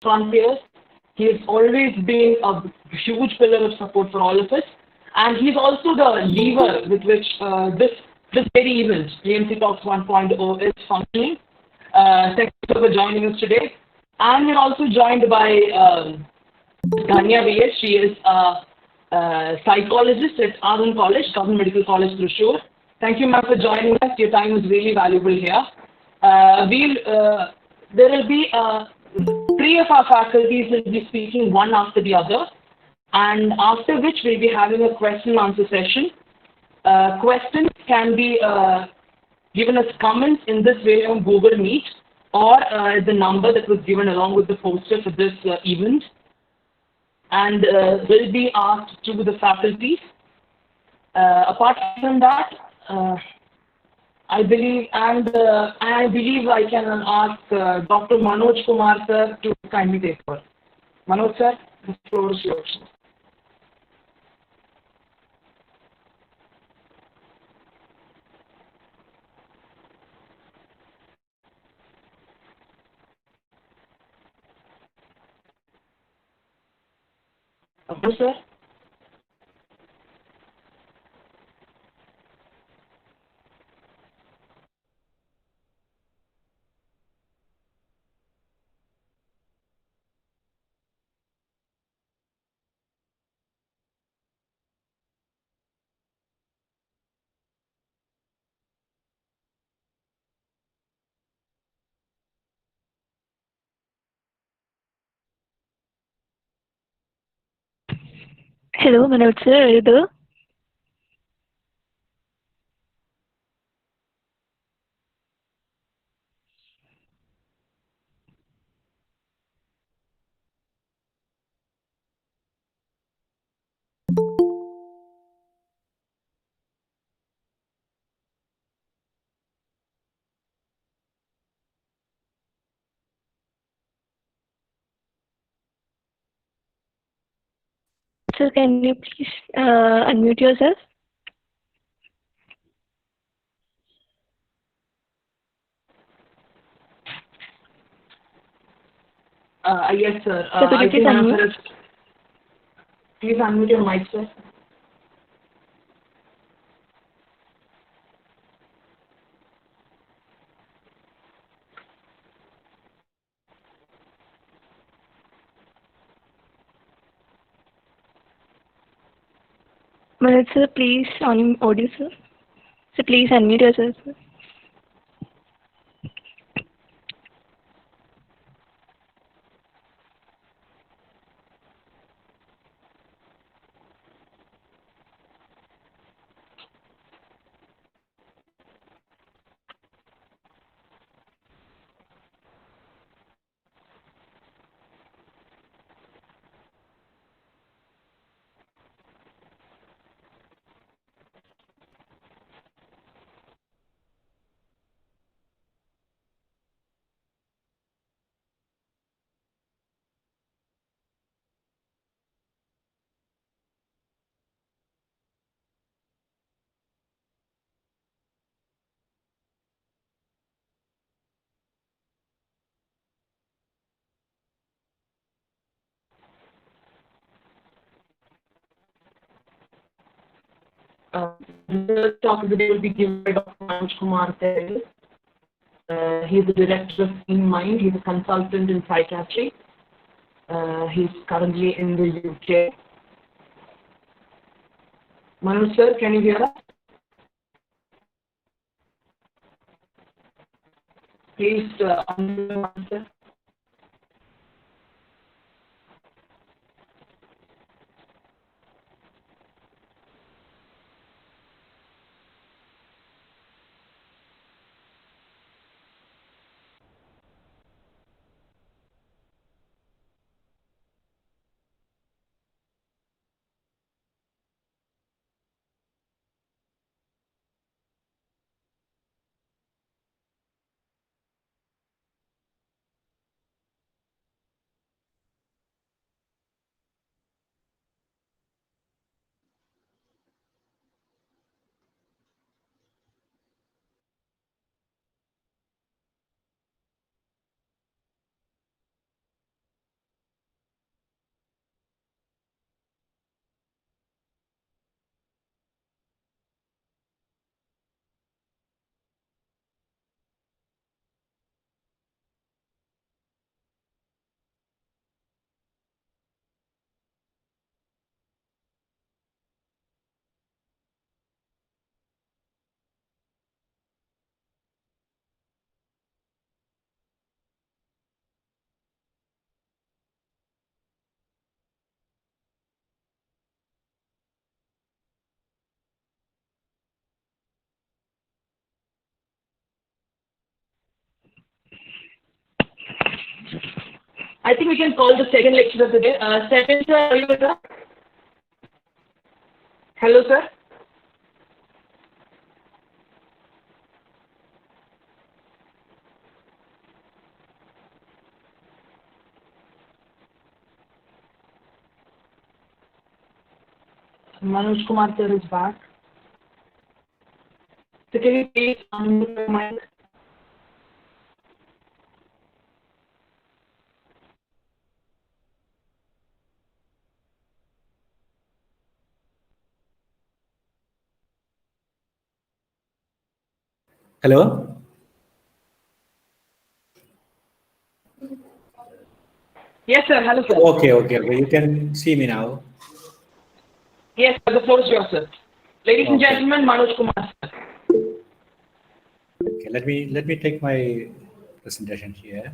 frontiers. He has always been a huge pillar of support for all of us, and he's also the lever with which this very event, TMC Talks 1.0, is functioning. Thank you for joining us today. And we're also joined by Dhanya VS. She is a psychologist at Arun College, Government Medical College, Thrissur. Thank you, ma'am, for joining us. Your time is really valuable here. There will be three of our faculties will be speaking one after the other, and after which we'll be having a question and answer session. Questions can be given as comments in this way on Google Meet or the number that was given along with the poster for this event, and will be asked to the faculties. Apart from that, I believe I can ask Dr. Manoj Kumar sir to kindly take over. Manoj sir, the floor is yours. Manoj sir. Hello, Manoj sir, are you there? Sir, can you please unmute yourself? Yes, sir. Sir, could you I please think I'm unmute? first. Please unmute your mic, sir. Manoj sir, please on audio, sir. So please unmute yourself, sir. The talk of the day will be given by Dr. Manoj Kumar. He's the director of In Mind. He's a consultant in psychiatry. He's currently in the UK. Manoj sir, can you hear us? Please unmute, sir. I think we can call the second lecture of the day. Second, sir, are you with us? Hello, sir. Manoj Kumar sir is back. So can you please unmute your mic? Hello? Yes, sir. Hello, sir. Okay. You can see me now. Yes, sir. The floor is yours, sir. Ladies and Okay. gentlemen, Manoj Kumar sir. Okay, let me take my presentation here.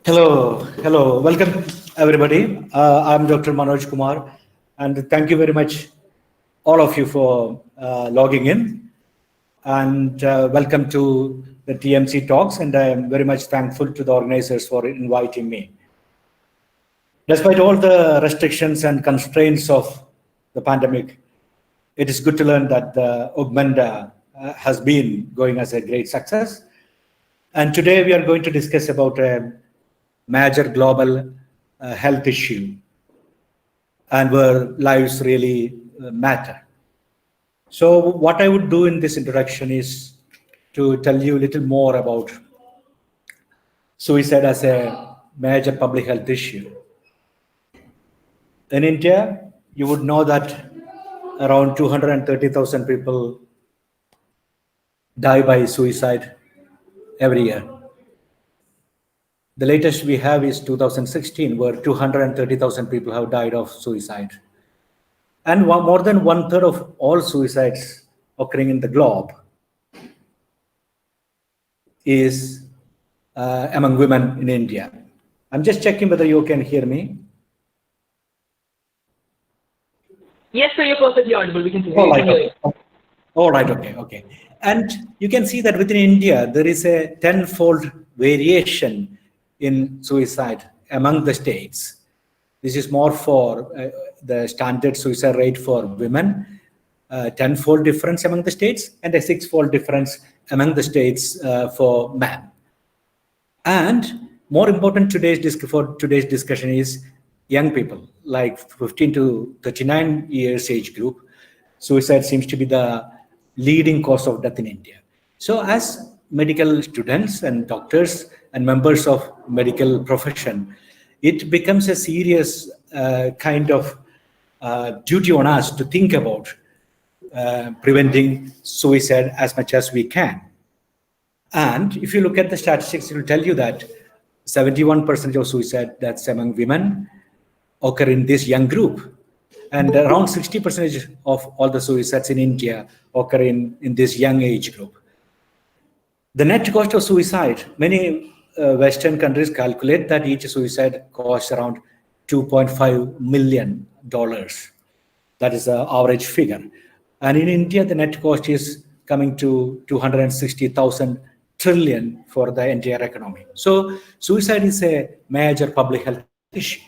Hello. Welcome, everybody. I'm Dr. Manoj Kumar, and thank you very much, all of you, for logging in. And welcome to the TMC talks, and I am very much thankful to the organizers for inviting me. Despite all the restrictions and constraints of the pandemic, it is good to learn that the Augmenta has been going as a great success. And today we are going to discuss about a major global health issue and where lives really matter. So what I would do in this introduction is to tell you a little more about suicide as a major public health issue. In India, you would know that around 230,000 people die by suicide every year. The latest we have is 2016, where 230,000 people have died of suicide. And more than one third of all suicides occurring in the globe is among women in India. I'm just checking whether you can hear me. Yes, sir. You're perfectly audible. We can see. All right. All right. Okay. And you can see that within India, there is a tenfold variation in suicide among the states. This is more for the standard suicide rate for women, tenfold difference among the states, and a sixfold difference among the states for men. And more important for today's discussion is young people, like 15 to 39 years age group. Suicide seems to be the leading cause of death in India. So as medical students and doctors and members of medical profession, it becomes a serious kind of duty on us to think about preventing suicide as much as we can. And if you look at the statistics, it will tell you that 71% of suicide deaths among women occur in this young group. And around 60% of all the suicides in India occur in this young age group. The net cost of suicide, many Western countries calculate that each suicide costs around $2.5 million. That is the average figure. And in India, the net cost is coming to 260,000 trillion for the entire economy. So suicide is a major public health issue.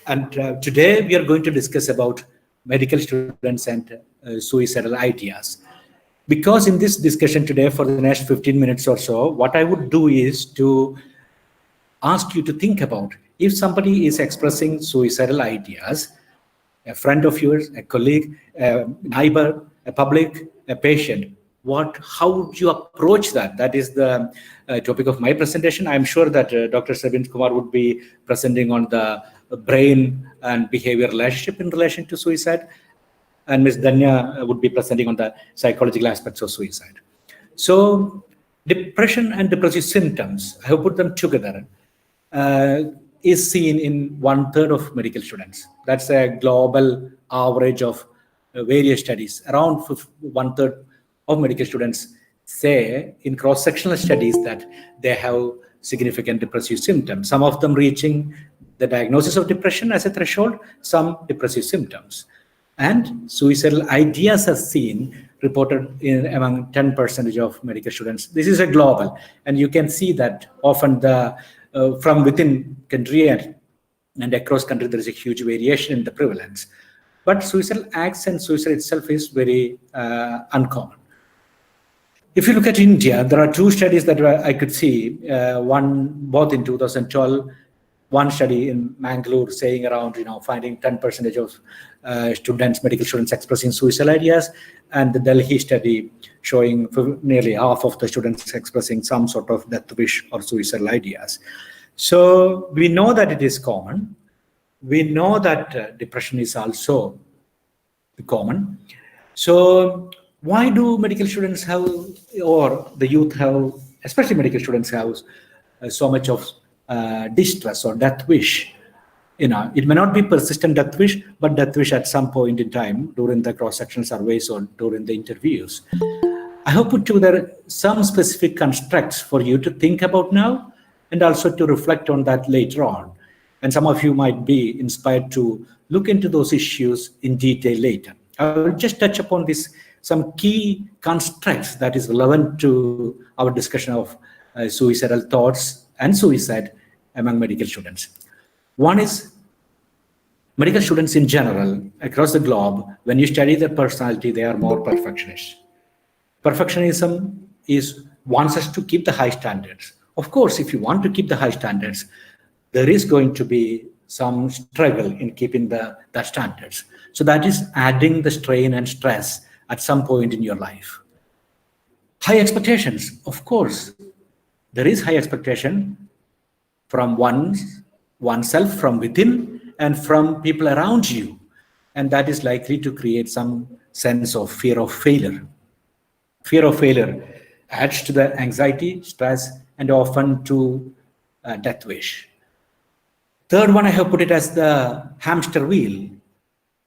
And today we are going to discuss about medical students and suicidal ideas. Because in this discussion today, for the next 15 minutes or so, what I would do is to ask you to think about if somebody is expressing suicidal ideas, a friend of yours, a colleague, a neighbor, a public, a patient, how would you approach that? That is the topic of my presentation. I'm sure that Dr. Sabin Kumar would be presenting on the brain and behavior relationship in relation to suicide. And Ms. Danya would be presenting on the psychological aspects of suicide. So depression and depressive symptoms, I have put them together, is seen in 1/3 of medical students. That's a global average of various studies. Around 1/3 of medical students say in cross-sectional studies that they have significant depressive symptoms, some of them reaching the diagnosis of depression as a threshold, some depressive symptoms. And suicidal ideas are seen reported among 10% of medical students. This is a global, and you can see that often the from within country and across country, there is a huge variation in the prevalence. But suicidal acts and suicide itself is very uncommon. If you look at India, there are two studies that I could see, one both in 2012, one study in Mangalore saying around, finding 10% of students, medical students expressing suicidal ideas, and the Delhi study showing nearly half of the students expressing some sort of death wish or suicidal ideas. So we know that it is common. We know that depression is also common. So why do medical students have, or the youth have, especially medical students have so much of distress or death wish? It may not be persistent death wish, but death wish at some point in time during the cross-sectional surveys or during the interviews. I have put together some specific constructs for you to think about now and also to reflect on that later on. And some of you might be inspired to look into those issues in detail later. I will just touch upon some key constructs that is relevant to our discussion of suicidal thoughts and suicide among medical students. One is medical students in general across the globe, when you study their personality, they are more perfectionist. Perfectionism wants us to keep the high standards. Of course, if you want to keep the high standards, there is going to be some struggle in keeping that standards. So that is adding the strain and stress at some point in your life. High expectations, of course, there is high expectation from oneself, from within, and from people around you. And that is likely to create some sense of fear of failure. Fear of failure adds to the anxiety, stress, and often to death wish. Third one, I have put it as the hamster wheel.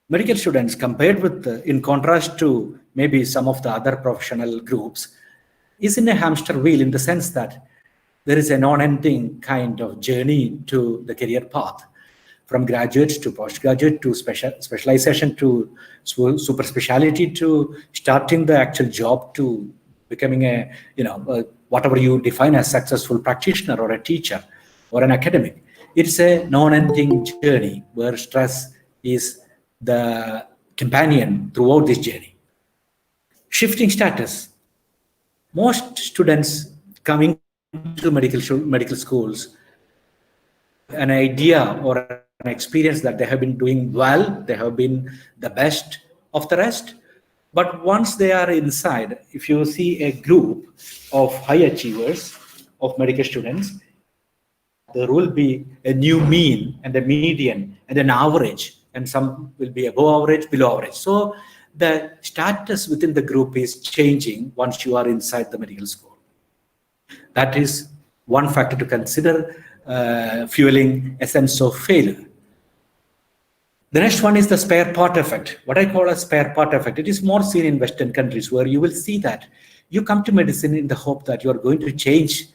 Medical students, compared with, in contrast to maybe some of the other professional groups, is in a hamster wheel in the sense that there is a non-ending kind of journey to the career path, from graduates to postgraduate to specialization to super specialty to starting the actual job to becoming whatever you define as successful practitioner or a teacher or an academic. It's a non-ending journey where stress is the companion throughout this journey. Shifting status. Most students coming to medical schools, an idea or an experience that they have been doing well, they have been the best of the rest. But once they are inside, if you see a group of high achievers of medical students, there will be a new mean and a median and an average, and some will be above average, below average. So the status within the group is changing once you are inside the medical school. That is one factor to consider, fueling a sense of failure. The next one is the spare part effect. What I call a spare part effect. It is more seen in Western countries, where you will see that you come to medicine in the hope that you are going to change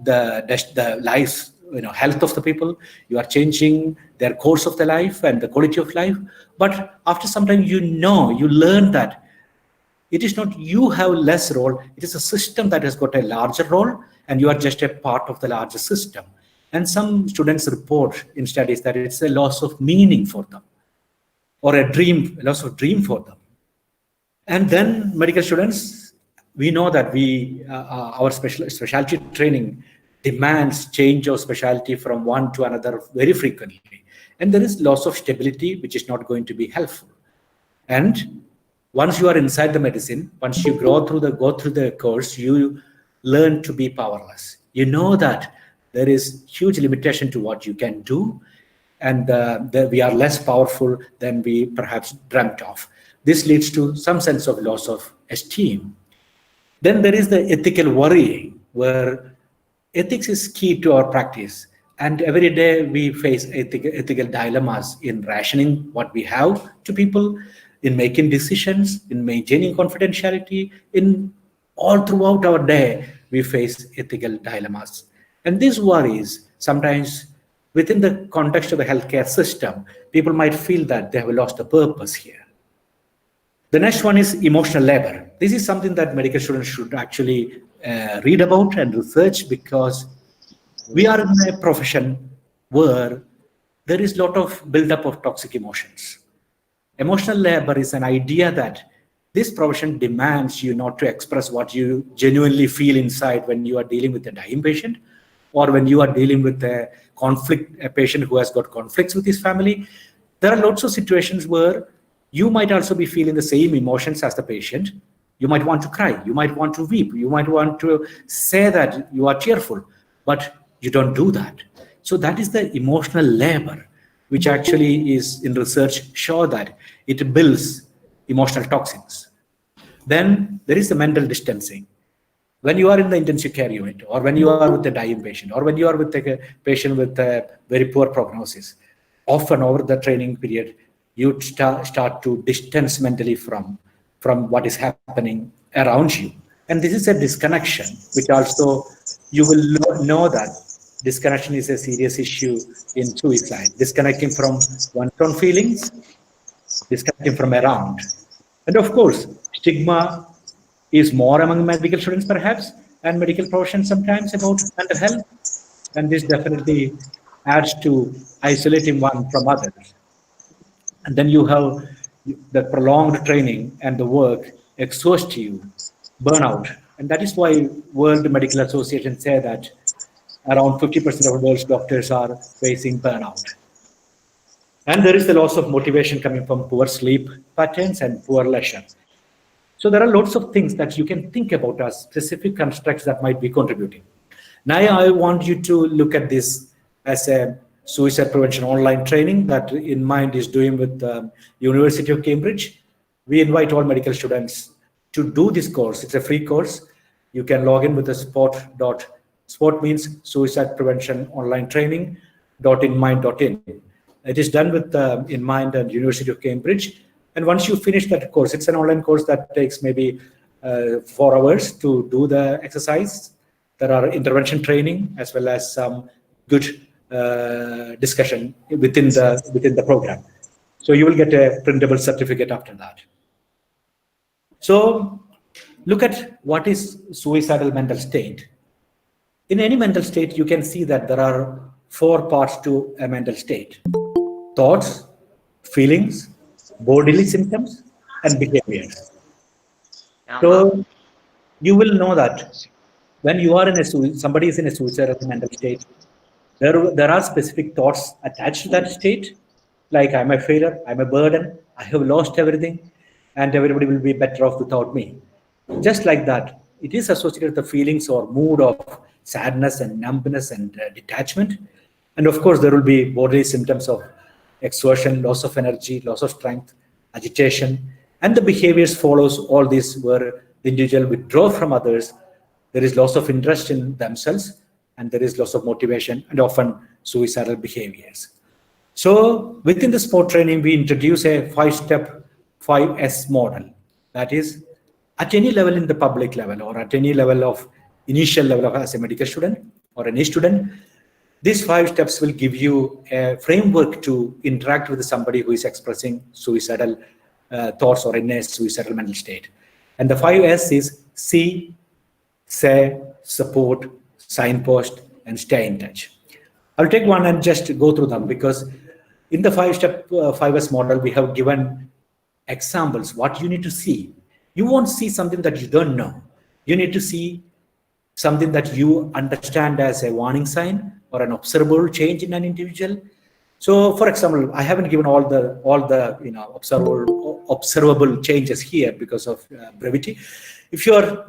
the life, health of the people. You are changing their course of the life and the quality of life. But after some time, you learn that it is not you have less role. It is a system that has got a larger role, and you are just a part of the larger system. And some students report in studies that it's a loss of meaning for them, or a loss of dream for them. And then medical students, we know that our specialty training demands change of specialty from one to another very frequently. And there is loss of stability, which is not going to be helpful. And once you are inside the medicine, once you go through the course, you learn to be powerless. You know that there is huge limitation to what you can do, and that we are less powerful than we perhaps dreamt of. This leads to some sense of loss of esteem. Then there is the ethical worrying, where ethics is key to our practice. And every day we face ethical dilemmas in rationing what we have to people, in making decisions, in maintaining confidentiality, in all throughout our day, we face ethical dilemmas. And these worries, sometimes within the context of the healthcare system, people might feel that they have lost the purpose here. The next one is emotional labor. This is something that medical students should actually read about and research, because We are in a profession where there is a lot of buildup of toxic emotions. Emotional labor is an idea that this profession demands you not to express what you genuinely feel inside when you are dealing with a dying patient, or when you are dealing with a patient who has got conflicts with his family. There are lots of situations where you might also be feeling the same emotions as the patient. You might want to cry, you might want to weep, you might want to say that you are cheerful, but you don't do that. So that is the emotional labor, which actually is in research show that it builds emotional toxins. Then there is the mental distancing. When you are in the intensive care unit, or when you are with a dying patient, or when you are with a patient with a very poor prognosis, often over the training period, you start to distance mentally from what is happening around you. And this is a disconnection, which also you will know that disconnection is a serious issue in suicide. Disconnecting from one's own feelings, disconnecting from around. And of course, stigma is more among medical students perhaps, and medical professions sometimes about mental health. And this definitely adds to isolating one from others. And then you have the prolonged training and the work exhaust you, burnout. And that is why World Medical Association say that around 50% of the world's doctors are facing burnout. And there is the loss of motivation coming from poor sleep patterns and poor leisure. So there are lots of things that you can think about as specific constructs that might be contributing. Now I want you to look at this as a suicide prevention online training that InMind is doing with the University of Cambridge. We invite all medical students to do this course. It's a free course. You can log in with the sport means suicide prevention online training.inmind.in. It is done with InMind and University of Cambridge. And once you finish that course, it's an online course that takes maybe 4 hours to do the exercise. There are intervention training as well as some good discussion within the program. So you will get a printable certificate after that. So look at what is suicidal mental state. In any mental state, you can see that there are 4 parts to a mental state: thoughts, feelings, bodily symptoms, and behaviors. So you will know that when you are in somebody is in a suicidal mental state, there are specific thoughts attached to that state, like I'm a failure, I'm a burden, I have lost everything, and everybody will be better off without me. Just like that, it is associated with the feelings or mood of sadness and numbness and detachment. And of course, there will be bodily symptoms of exhaustion, loss of energy, loss of strength, agitation, and the behaviors follows all this where the individual withdraw from others. There is loss of interest in themselves, and there is loss of motivation, and often suicidal behaviors. So within the sport training, we introduce a 5-step 5S model. That is, at any level in the public level, or at any level of initial level of as a medical student or any student, these 5 steps will give you a framework to interact with somebody who is expressing suicidal thoughts or in a suicidal mental state. And the 5S is see, say, support, signpost, and stay in touch. I'll take one and just go through them, because in the 5-step 5S model, we have given examples what you need to see. You won't see something that you don't know. You need to see something that you understand as a warning sign or an observable change in an individual. So, for example, I haven't given all the observable changes here because of brevity. If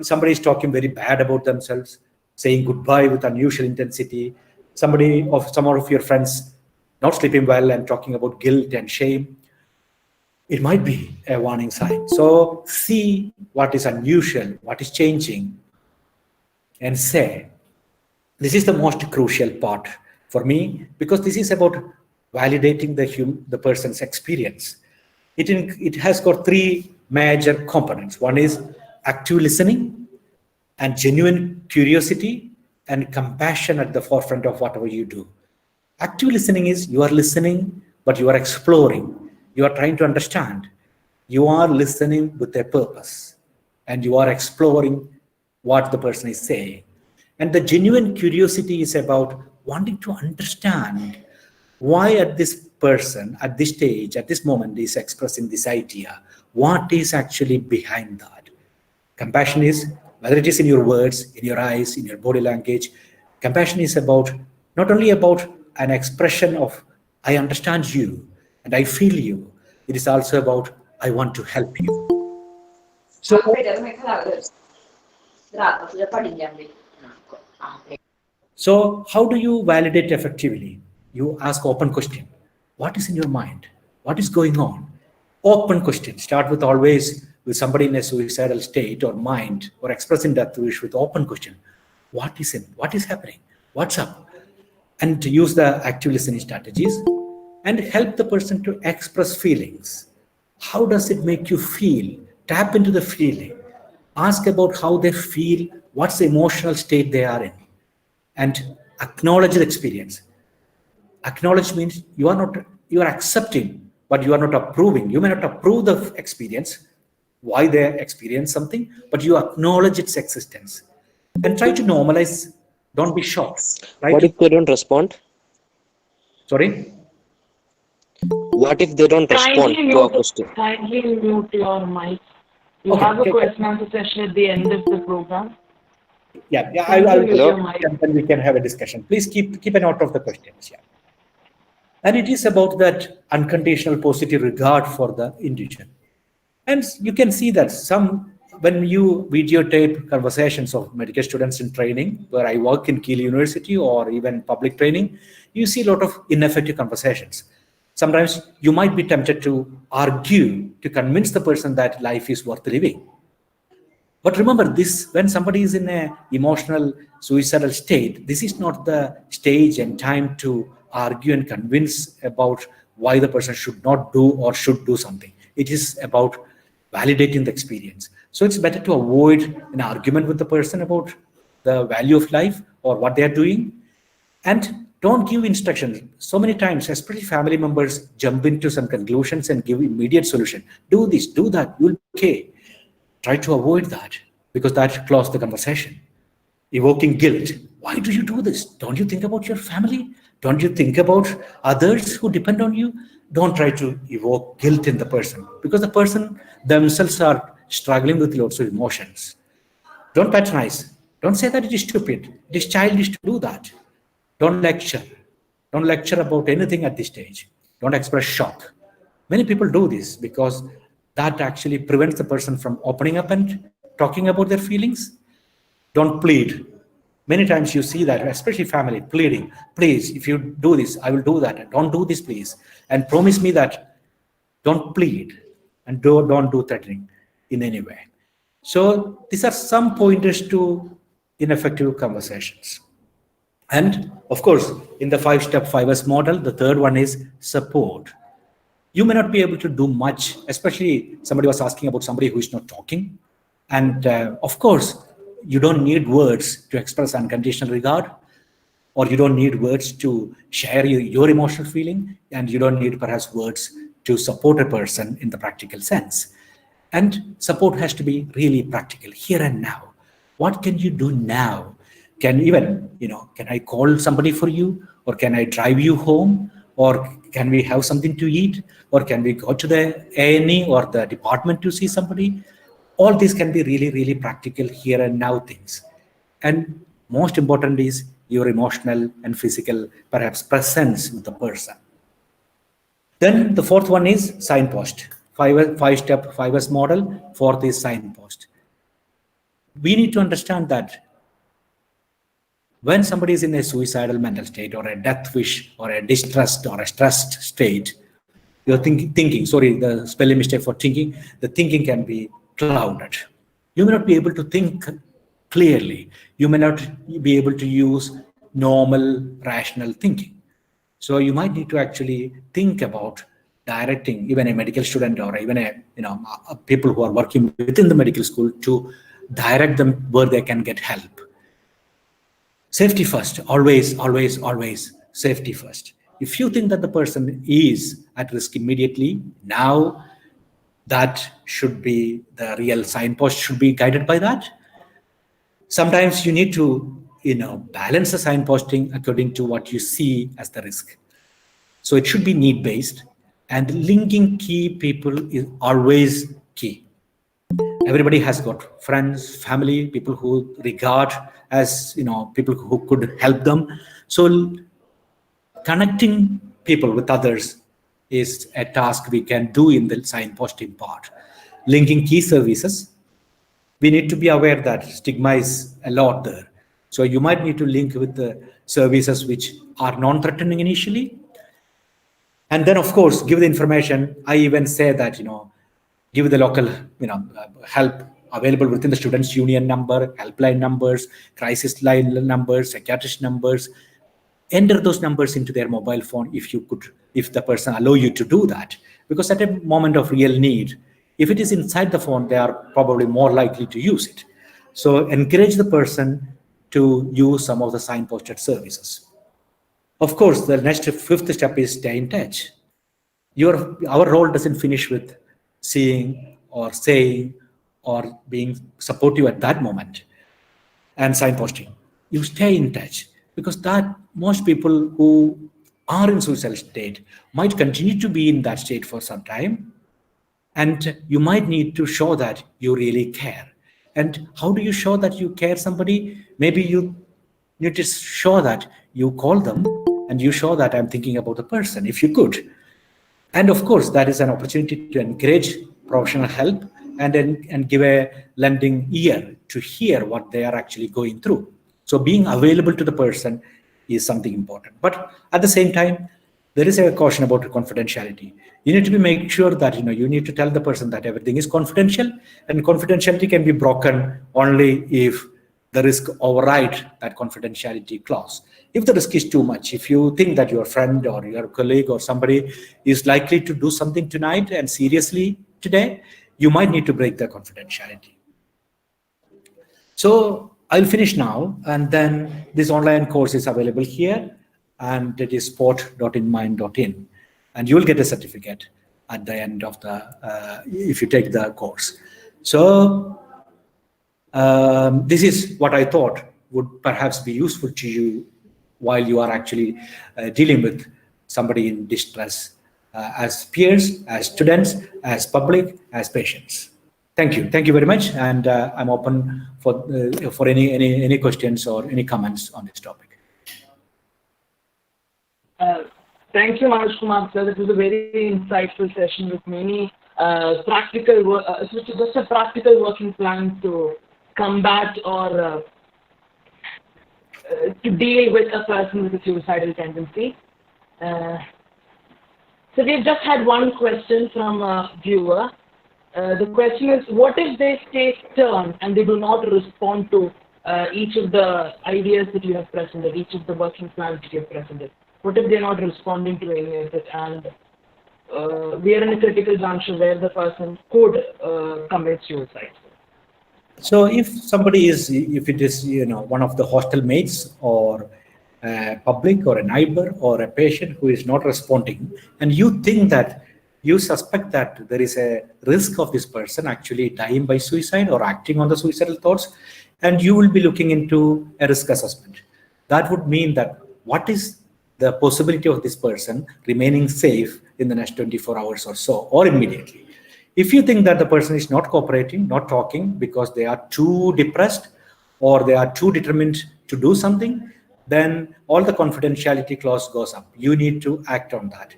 somebody is talking very bad about themselves, saying goodbye with unusual intensity, some of your friends not sleeping well and talking about guilt and shame, it might be a warning sign. So see what is unusual, what is changing, and say. This is the most crucial part for me, because this is about validating the person's experience. It has got 3 major components. One is active listening and genuine curiosity and compassion at the forefront of whatever you do. Active listening is you are listening, but you are exploring. You are trying to understand. You are listening with a purpose, and you are exploring what the person is saying. And the genuine curiosity is about wanting to understand why at this person, at this stage, at this moment is expressing this idea. What is actually behind that? Compassion is, whether it is in your words, in your eyes, in your body language, compassion is about not only about an expression of I understand you and I feel you. It is also about I want to help you. So, so how do you validate effectively? You ask open question. What is in your mind? What is going on? Open question. Start with always with somebody in a suicidal state or mind or expressing death wish with open question. What is in? What is happening? What's up? And to use the active listening strategies and help the person to express feelings. How does it make you feel? Tap into the feeling. Ask about how they feel, what's the emotional state they are in, and acknowledge the experience. Acknowledge means you are accepting, but you are not approving. You may not approve the experience, why they experience something, but you acknowledge its existence and try to normalize. Don't be shocked. Try What to, if they don't respond? sorry. What if they don't respond to our question? Kindly mute your mic. You Okay, have a okay. question answer session at the end of the program. Yeah, Kindly I'll mute Hello? your mic. and then we can have a discussion. Please keep a note of the questions. Yeah. And it is about that unconditional positive regard for the individual. And you can see that when you videotape conversations of medical students in training, where I work in Keele University or even public training, you see a lot of ineffective conversations. Sometimes you might be tempted to argue to convince the person that life is worth living. But remember this, when somebody is in a emotional suicidal state, this is not the stage and time to argue and convince about why the person should not do or should do something. It is about validating the experience. So it's better to avoid an argument with the person about the value of life or what they are doing. And don't give instructions. So many times, especially family members jump into some conclusions and give immediate solution. Do this, do that, you'll be okay. Try to avoid that because that closes the conversation. Evoking guilt. Why do you do this? Don't you think about your family? Don't you think about others who depend on you? Don't try to evoke guilt in the person because the person themselves are struggling with lots of emotions. Don't patronize. Don't say that it is stupid. It is childish to do that. Don't lecture. Don't lecture about anything at this stage. Don't express shock. Many people do this because that actually prevents the person from opening up and talking about their feelings. Don't plead. Many times you see that, especially family, pleading, please, if you do this, I will do that. Don't do this, please. And promise me that. Don't plead and don't do threatening in any way. So these are some pointers to ineffective conversations. And of course, in the 5-step 5S model, the third one is support. You may not be able to do much, especially somebody was asking about somebody who is not talking. And of course, you don't need words to express unconditional regard, or you don't need words to share your emotional feeling, and you don't need perhaps words to support a person in the practical sense. And support has to be really practical, here and now. What can you do now? Can I call somebody for you? Or can I drive you home? Or can we have something to eat? Or can we go to the A&E or the department to see somebody? All these can be really, really practical here and now things. And most important is your emotional and physical, perhaps, presence with the person. Then the fourth one is signpost. 5-step 5S model. Fourth is signpost. We need to understand that when somebody is in a suicidal mental state or a death wish or a distressed or a stressed state, you're thinking, sorry, the spelling mistake for thinking, the thinking can be clouded. You may not be able to think clearly. You may not be able to use normal, rational thinking. So you might need to actually think about directing even a medical student or even people who are working within the medical school to direct them where they can get help. Safety first, always, always, always safety first. If you think that the person is at risk immediately, now that should be the real signpost, should be guided by that. Sometimes you need to balance the signposting according to what you see as the risk. So it should be need-based, and linking key people is always key. Everybody has got friends, family, people who regard as people who could help them. So connecting people with others is a task we can do in the signposting part. Linking key services, we need to be aware that stigma is a lot there. So you might need to link with the services which are non-threatening initially. And then, of course, give the information. I even say that, give the local, help available within the students' union number, helpline numbers, crisis line numbers, psychiatrist numbers. Enter those numbers into their mobile phone if the person allow you to do that. Because at a moment of real need, if it is inside the phone, they are probably more likely to use it. So encourage the person to use some of the signposted services. Of course, the next fifth step is stay in touch. Our role doesn't finish with seeing or saying or being supportive at that moment and signposting. You stay in touch, because that most people who are in suicidal state might continue to be in that state for some time, and you might need to show that you really care. And how do you show that you care somebody? Maybe you need to show that you call them and you show that I'm thinking about the person, if you could. And of course, that is an opportunity to encourage professional help and give a lending ear to hear what they are actually going through. So being available to the person is something important. But at the same time, there is a caution about confidentiality. You need to make sure that you need to tell the person that everything is confidential, and confidentiality can be broken only if the risk override that confidentiality clause. If the risk is too much, if you think that your friend or your colleague or somebody is likely to do something tonight and seriously today, you might need to break the confidentiality. So I'll finish now, and then this online course is available here, and it is sport.inmind.in, and you will get a certificate at the end of if you take the course. So this is what I thought would perhaps be useful to you while you are actually dealing with somebody in distress, as peers, as students, as public, as patients. Thank you very much, and I'm open for any questions or any comments on this topic. Thank you, Manoj Kumar sir. This was a very insightful session with many practical, just a practical working plan to combat or to deal with a person with a suicidal tendency. So we've just had one question from a viewer. The question is, what if they stay stern and they do not respond to each of the ideas that you have presented, each of the working plans that you have presented? What if they're not responding to any of it, and we are in a critical juncture where the person could commit suicide? So if it is one of the hostel mates or a public or a neighbor or a patient who is not responding, and you suspect that there is a risk of this person actually dying by suicide or acting on the suicidal thoughts, and you will be looking into a risk assessment. That would mean that what is the possibility of this person remaining safe in the next 24 hours or so, or immediately. If you think that the person is not cooperating, not talking because they are too depressed or they are too determined to do something, then all the confidentiality clause goes up. You need to act on that.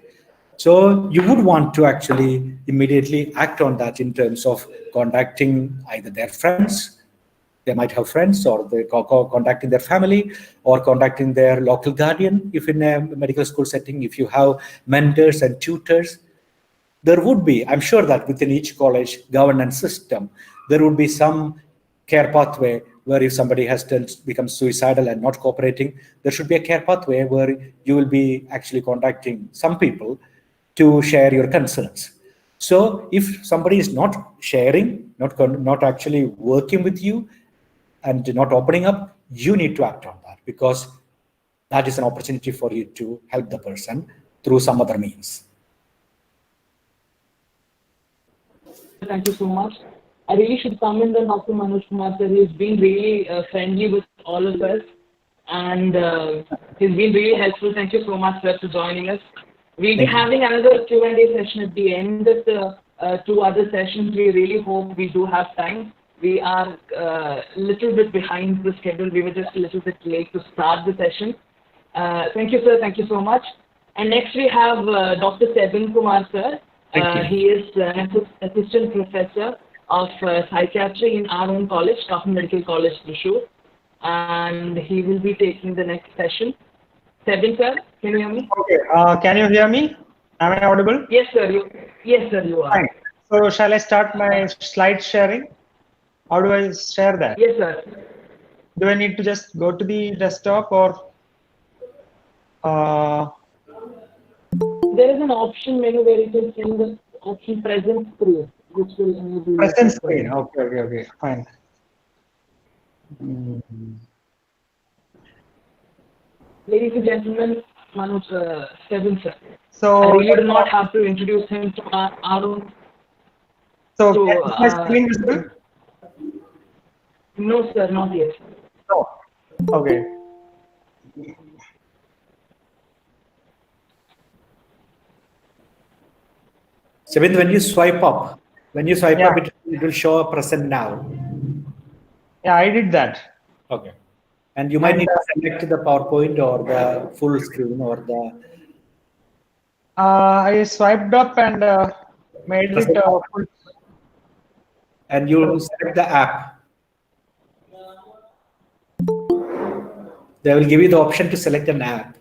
So you would want to actually immediately act on that in terms of contacting either their friends, they might have friends, or they contacting their family, or contacting their local guardian. If in a medical school setting, if you have mentors and tutors, there would be, I'm sure that within each college governance system, there would be some care pathway where if somebody has become suicidal and not cooperating, there should be a care pathway where you will be actually contacting some people to share your concerns. So if somebody is not sharing, not actually working with you, and not opening up, you need to act on that, because that is an opportunity for you to help the person through some other means. Thank you so much. I really should comment on Dr. Manoj Kumar sir. He's been really friendly with all of us. and he's been really helpful. Thank you so much, sir, for joining us. We'll be Thank you. having another Q&A session at the end of the two other sessions. We really hope we do have time. We are a little bit behind the schedule. We were just a little bit late to start the session. Thank you, sir. Thank you so much. And next we have Dr. Sebin Kumar, sir. Thank you. He is an assistant professor of psychiatry in our own college, Kaufman Medical College, Thrissur. And he will be taking the next session. Sebin, sir, can you hear me? Okay. Can you hear me? Am I audible? Yes, sir. Yes, sir, you are. Fine. So shall I start my slide sharing? How do I share that? Yes, sir. Do I need to just go to the desktop or? There is an option menu where you can send the option present screen, which will enable Present screen. Okay. Fine. Ladies and gentlemen, Manoj, Sebin, sir. So I really do not have to introduce him to our own. So is my screen visible? No, sir, not yet. No. Okay. Sebin, when you swipe up, Yeah. it will show a present now. Yeah, I did that. Okay. And you might need to select the PowerPoint or the full screen or the. I swiped up and made it full. And you select the app. They will give you the option to select an app.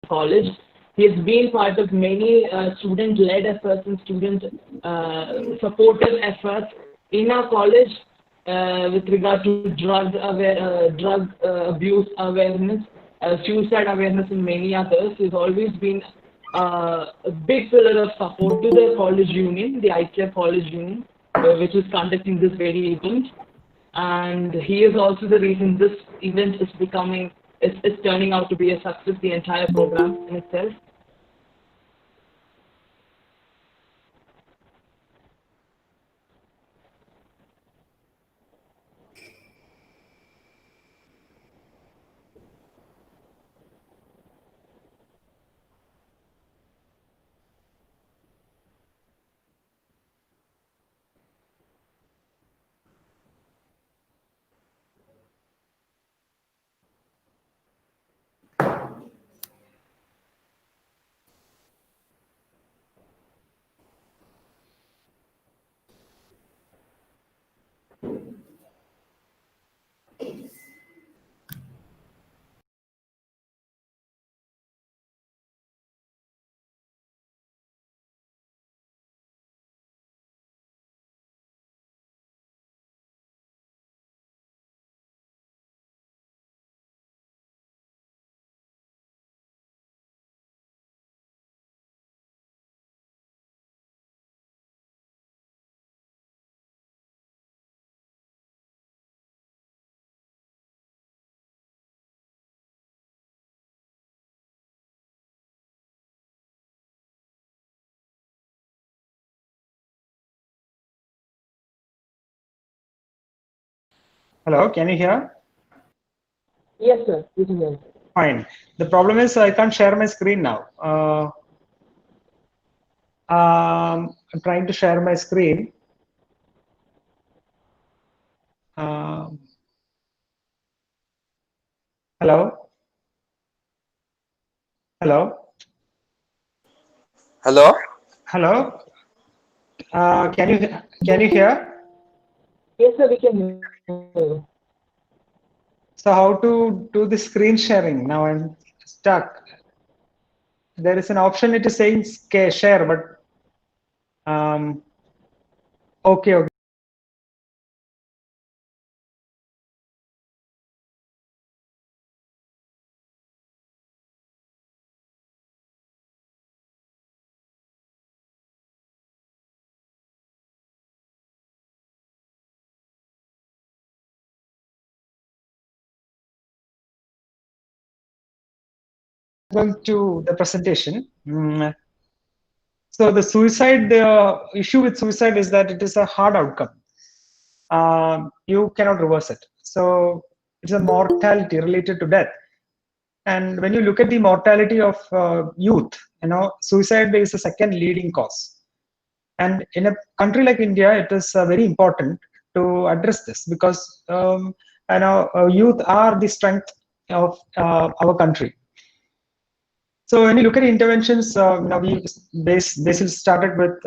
College. He has been part of many student-led efforts and student-supportive efforts in our college with regard to drug abuse awareness, suicide awareness, and many others. He's always been a big pillar of support to the college union, the ICF College Union, which is conducting this very event. And he is also the reason this event is turning out to be a success, the entire program in itself. Hello, can you hear? Yes, sir. You can hear. Fine. The problem is I can't share my screen now. I'm trying to share my screen. Hello. Hello. Hello? Hello. Can you hear? Yes, sir. We can hear. So how to do the screen sharing? Now I'm stuck. There is an option. It is saying share, but okay. going to the presentation. So the issue with suicide is that it is a hard outcome. You cannot reverse it. So it's a mortality related to death. And when you look at the mortality of youth, suicide is the second leading cause. And in a country like India, it is very important to address this because youth are the strength of our country. So when you look at interventions, now we basically started with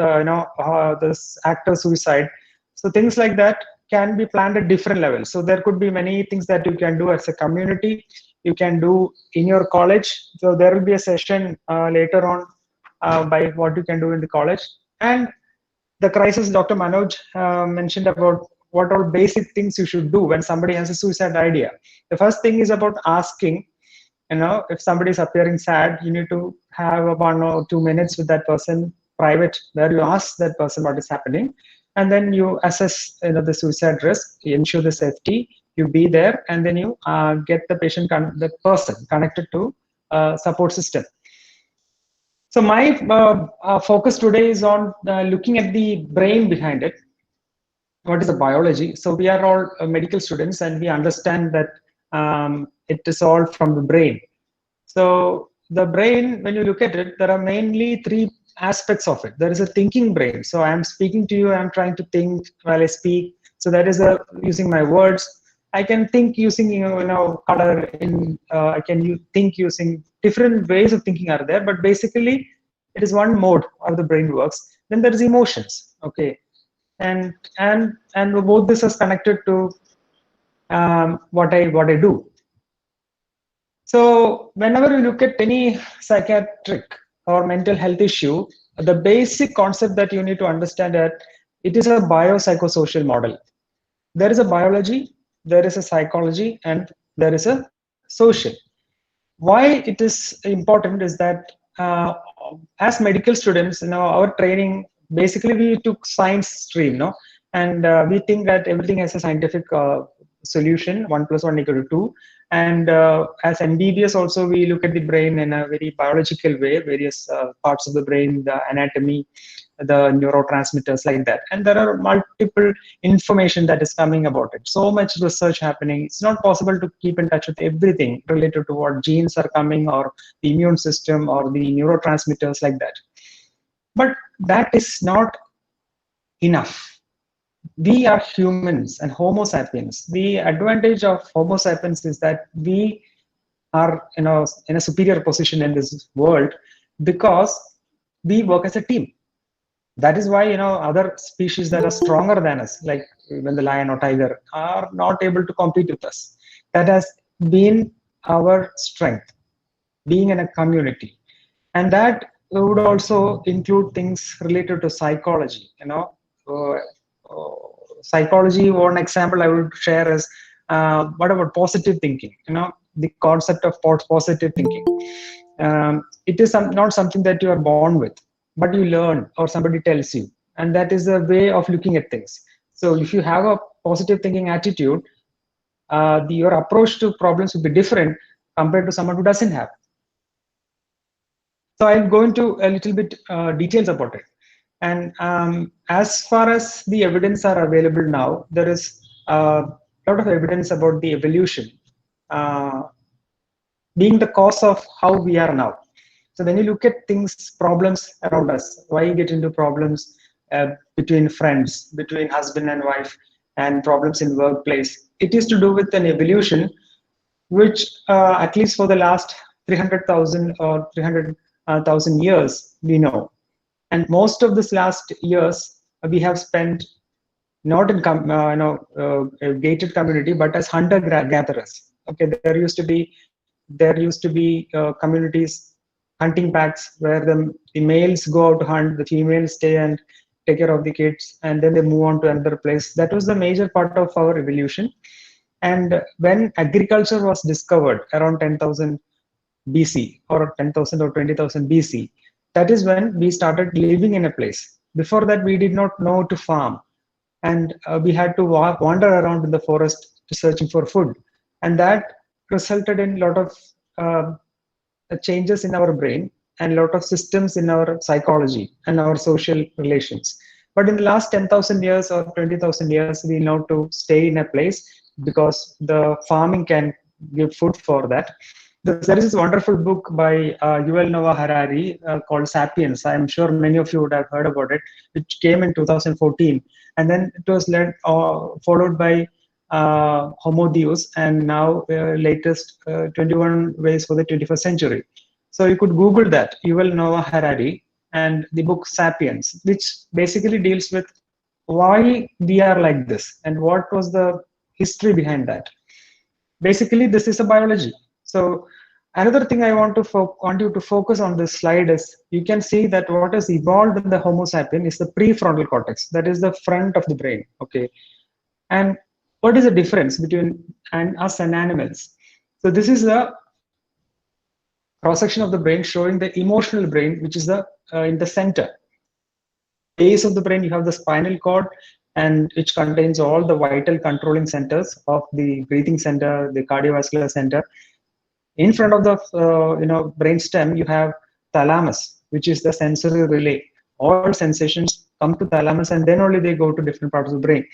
this actor suicide. So things like that can be planned at different levels. So there could be many things that you can do as a community. You can do in your college. So there will be a session later on by what you can do in the college. And the crisis Dr. Manoj mentioned about what all basic things you should do when somebody has a suicide idea. The first thing is about asking. If somebody is appearing sad, you need to have 1 or 2 minutes with that person private, where you ask that person what is happening, and then you assess the suicide risk, you ensure the safety, you be there, and then you get the the person connected to support system. So my focus today is on looking at the brain behind it. What is the biology? So we are all medical students, and we understand that it is all from the brain. So the brain, when you look at it, there are mainly 3 aspects of it. There is a thinking brain. So I'm speaking to you, I'm trying to think while I speak. So that is using my words. I can think using color. I can think using different ways of thinking are there, but basically it is one mode of the brain works. Then there is emotions. Okay, and both this is connected to what I do. So whenever you look at any psychiatric or mental health issue, the basic concept that you need to understand that it is a biopsychosocial model. There is a biology, there is a psychology, and there is a social. Why it is important is that as medical students, our training, basically we took science stream, and we think that everything has a scientific solution, 1 + 1 = 2. And as MBBS also, we look at the brain in a very biological way, various parts of the brain, the anatomy, the neurotransmitters, like that. And there are multiple information that is coming about it. So much research happening. It's not possible to keep in touch with everything related to what genes are coming, or the immune system, or the neurotransmitters, like that. But that is not enough. We are humans and Homo sapiens. The advantage of Homo sapiens is that we are in a superior position in this world because we work as a team. That is why other species that are stronger than us, like even the lion or tiger, are not able to compete with us. That has been our strength, being in a community. And that would also include things related to psychology. Psychology, one example I would share is what about positive thinking? The concept of positive thinking. It is not something that you are born with, but you learn or somebody tells you, and that is a way of looking at things. So if you have a positive thinking attitude, your approach to problems will be different compared to someone who doesn't have. So I'll go into a little bit details about it. And as far as the evidence are available now, there is a lot of evidence about the evolution being the cause of how we are now. So when you look at things, problems around us, why you get into problems between friends, between husband and wife, and problems in workplace, it is to do with an evolution which at least for the last 300,000 or 300,000 years we know. And most of this last years we have spent not in a gated community, but as hunter-gatherers. Okay, there used to be communities, hunting packs, where the males go out to hunt, the females stay and take care of the kids, and then they move on to another place. That was the major part of our evolution. And when agriculture was discovered around 10,000 BC or 10,000 or 20,000 BC, that is when we started living in a place. Before that, we did not know to farm, and we had to wander around in the forest to searching for food, and that resulted in a lot of changes in our brain and a lot of systems in our psychology and our social relations. But in the last 10,000 years or 20,000 years, we know to stay in a place because the farming can give food for that. There is this wonderful book by Yuval Noah Harari called Sapiens. I'm sure many of you would have heard about it, which came in 2014. And then it was followed by Homo Deus, and now latest 21 Ways for the 21st Century. So you could Google that, Yuval Noah Harari, and the book Sapiens, which basically deals with why we are like this and what was the history behind that. Basically, this is a biology. So another thing I want you to focus on this slide is you can see that what has evolved in the Homo sapien is the prefrontal cortex, that is the front of the brain. Okay, and what is the difference between us and animals? So this is a cross section of the brain showing the emotional brain, which is the in the center. Base of the brain, you have the spinal cord, and which contains all the vital controlling centers of the breathing center, the cardiovascular center. In front of the brain stem, you have thalamus, which is the sensory relay. All sensations come to thalamus, and then only they go to different parts of the brain.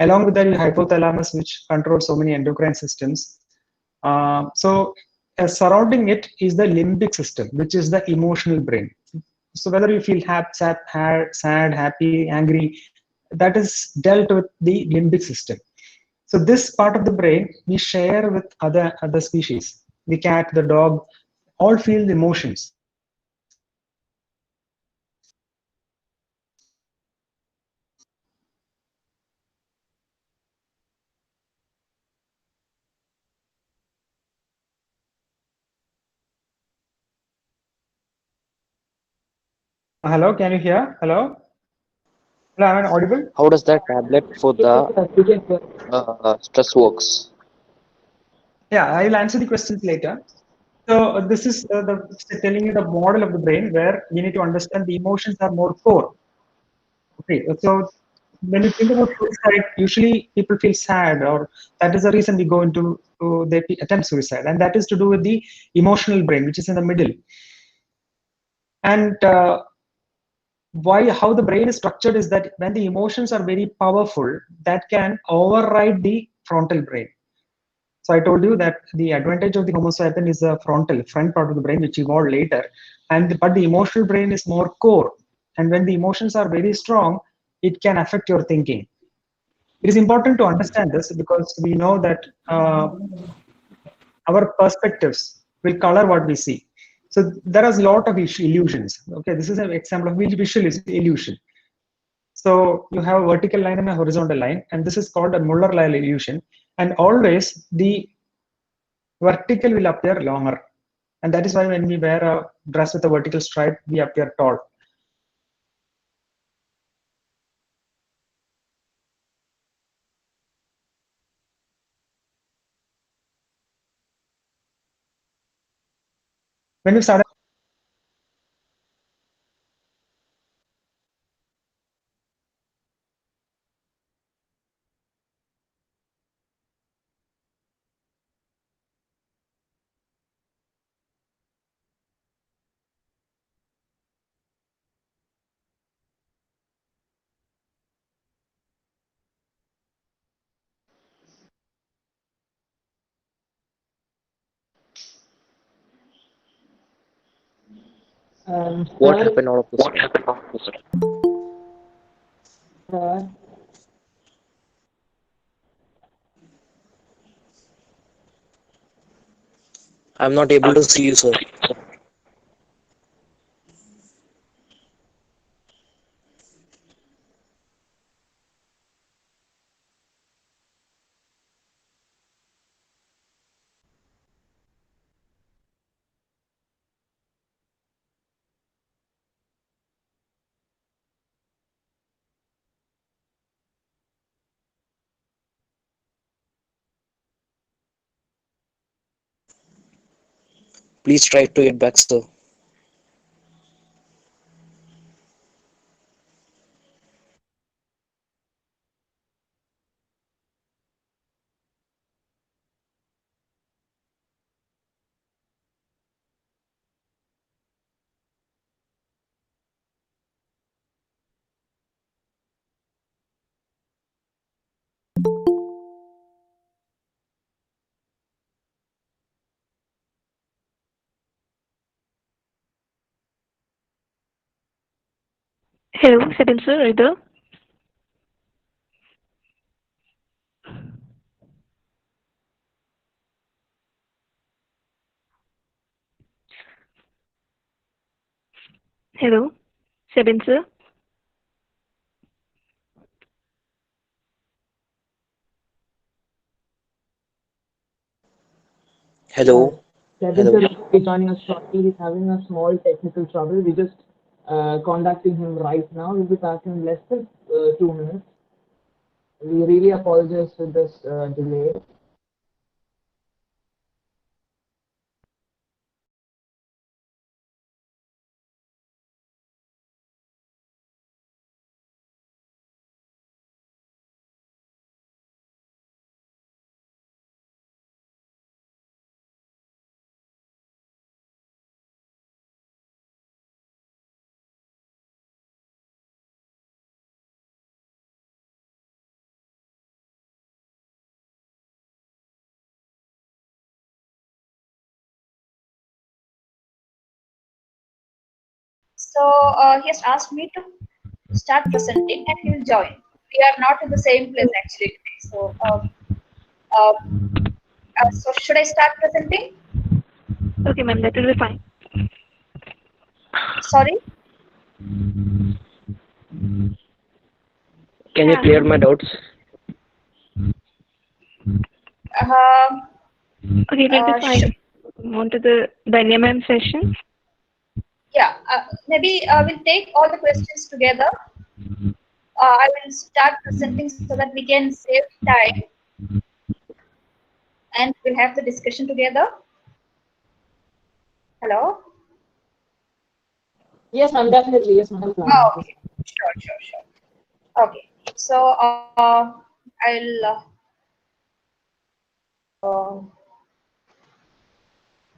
Along with that, you have hypothalamus, which controls so many endocrine systems. Surrounding it is the limbic system, which is the emotional brain. So whether you feel sad, happy, angry, that is dealt with the limbic system. So this part of the brain we share with other species. The cat, the dog, all feel the emotions. Hello, can you hear? Hello? Hello, am I audible? How does that tablet for Yes, the yes, we can hear. stress works? Yeah, I will answer the questions later. So this is telling you the model of the brain where you need to understand the emotions are more core. Okay, so when you think about suicide, usually people feel sad, or that is the reason we go into they attempt suicide, and that is to do with the emotional brain, which is in the middle. And how the brain is structured is that when the emotions are very powerful, that can override the frontal brain. So I told you that the advantage of the Homo sapien is the front part of the brain, which evolved later, but the emotional brain is more core. And when the emotions are very strong, it can affect your thinking. It is important to understand this because we know that our perspectives will color what we see. So there is a lot of illusions. Okay, this is an example of visual illusion. So you have a vertical line and a horizontal line, and this is called a Muller-Lyle illusion. And always the vertical will appear longer. And that is why when we wear a dress with a vertical stripe, we appear tall. When you start What Sir, happened out of this? uh, I'm not able to see you, sir. Please try to get back, sir. Hello, Sabin sir, are you there? Hello, Sabin sir. Uh, Hello. Kevin sir Hello. will be joining us shortly. He's having a small technical trouble. We just contacting him right now. We'll be back in less than 2 minutes. We really apologize for this delay. So he has asked me to start presenting and he will join. We are not in the same place actually today. Uh, so should I start presenting? Okay, ma'am, that will be fine. Sorry? Can you clear my doubts? Uh, Okay, it will be sh- fine. On to the Danya ma'am session. yeah, maybe we'll take all the questions together. I will start presenting so that we can save time and we'll have the discussion together. Hello? Yes, ma'am, definitely. Yes, ma'am. Oh, okay. Sure. Okay. So I'll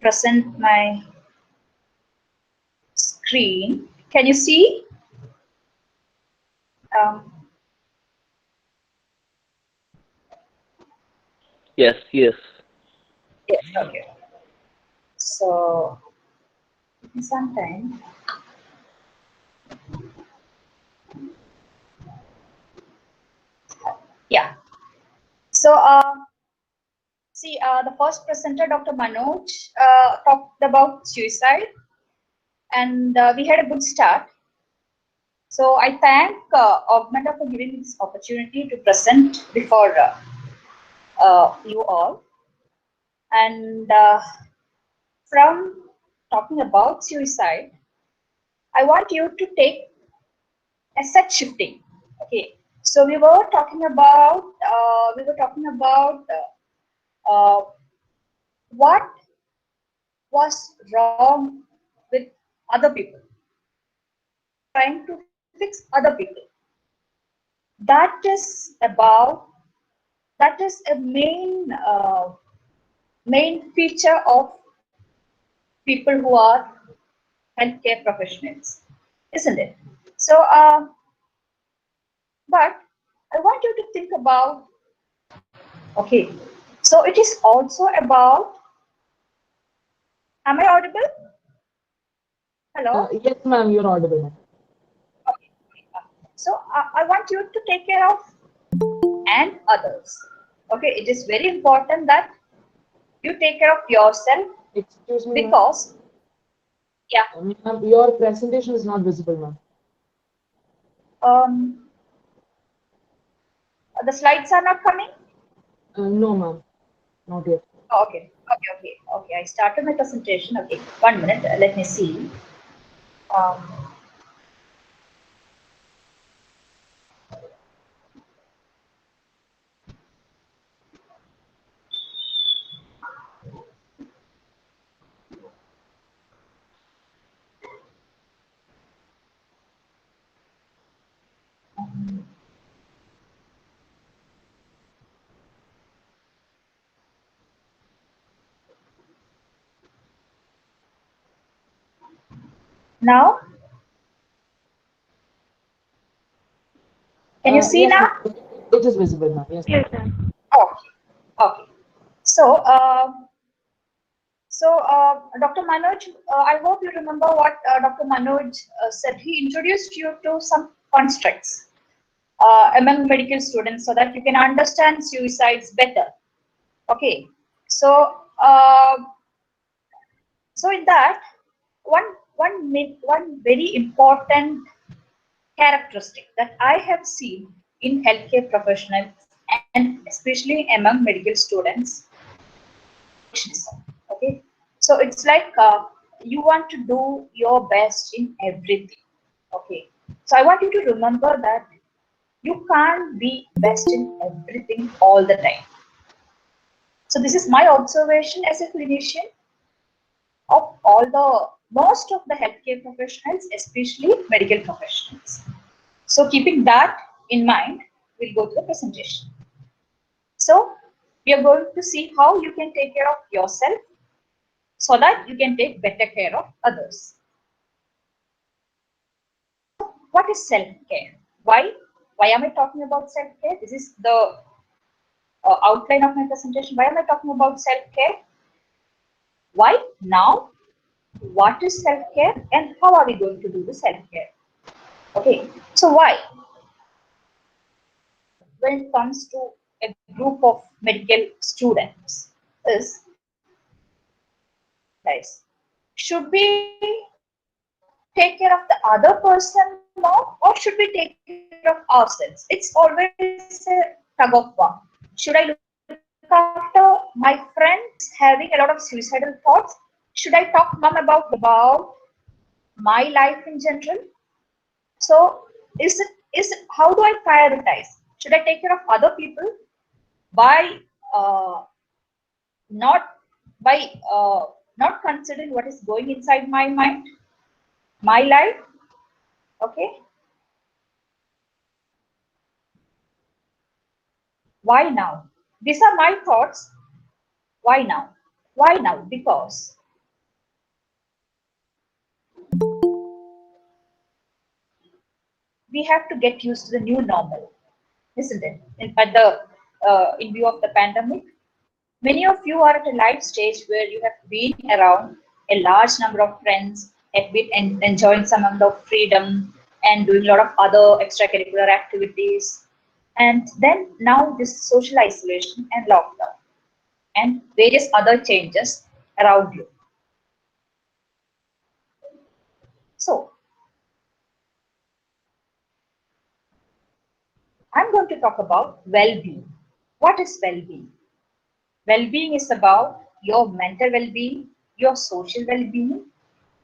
present my screen. Can you see? Um, Yes, yes. yes. Okay. So sometime. Yeah. So see, the first presenter, Dr. Manoj, talked about suicide, and we had a good start. So I thank Augmenta for giving me this opportunity to present before you all. And from talking about suicide, I want you to take asset shifting. Okay. So we were talking about what was wrong with other people, trying to fix other people. That is about that is a main feature of people who are healthcare professionals, isn't it? So, but I want you to think about, okay, so it is also about, am I audible? Hello? Yes, ma'am, you're audible, ma'am. Okay. So I want you to take care of and others. Okay, it is very important that you take care of yourself Excuse me, ma'am. because, yeah, Ma'am, your presentation is not visible, ma'am. um, the slides are not coming. No, ma'am, not yet. Okay. I started my presentation. Okay, 1 minute. Let me see. Um, now, can you see Yes, now? ma'am. It is visible, ma'am. Yes, ma'am. Yes, ma'am. Okay. Okay. So, So, Dr. Manoj, I hope you remember what Dr. Manoj said. He introduced you to some constructs among medical students so that you can understand suicides better. Okay. So, so in that, one very important characteristic that I have seen in healthcare professionals and especially among medical students, okay. So it's like you want to do your best in everything. Okay. So I want you to remember that you can't be best in everything all the time. So this is my observation as a clinician of all the most of the healthcare professionals, especially medical professionals. So keeping that in mind, we'll go to the presentation. So we are going to see how you can take care of yourself so that you can take better care of others. What is self-care? Why? Why am I talking about self-care? This is the outline of my presentation. Why am I talking about self-care? Why now? What is self-care and how are we going to do the self-care? Okay, so why? When it comes to a group of medical students is, guys, should we take care of the other person more or should we take care of ourselves? It's always a tug of war. Should I look after my friends having a lot of suicidal thoughts? Should I talk mom about my life in general? So is it how do I prioritize? Should I take care of other people by not by not considering what is going inside my mind, my life? Okay. Why now? These are my thoughts. Why now? Why now? Because we have to get used to the new normal, isn't it? In view of the pandemic, many of you are at a life stage where you have been around a large number of friends, have been enjoying some amount of freedom and doing a lot of other extracurricular activities, and then now this social isolation and lockdown and various other changes around you. So I'm going to talk about well-being. What is well-being? Well-being is about your mental well-being, your social well-being,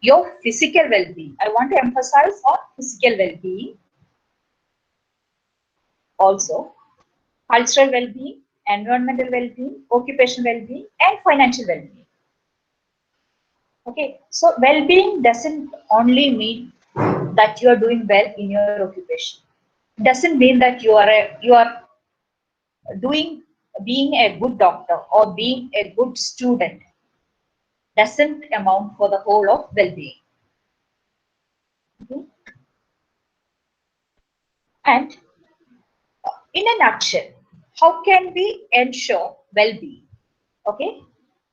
your physical well-being. I want to emphasize on physical well-being, also cultural well-being, environmental well-being, occupational well-being, and financial well-being. Okay, so well-being doesn't only mean that you are doing well in your occupation. Doesn't mean that you are doing being a good doctor or being a good student doesn't amount for the whole of well-being. Okay? And in a nutshell, how can we ensure well-being? Okay,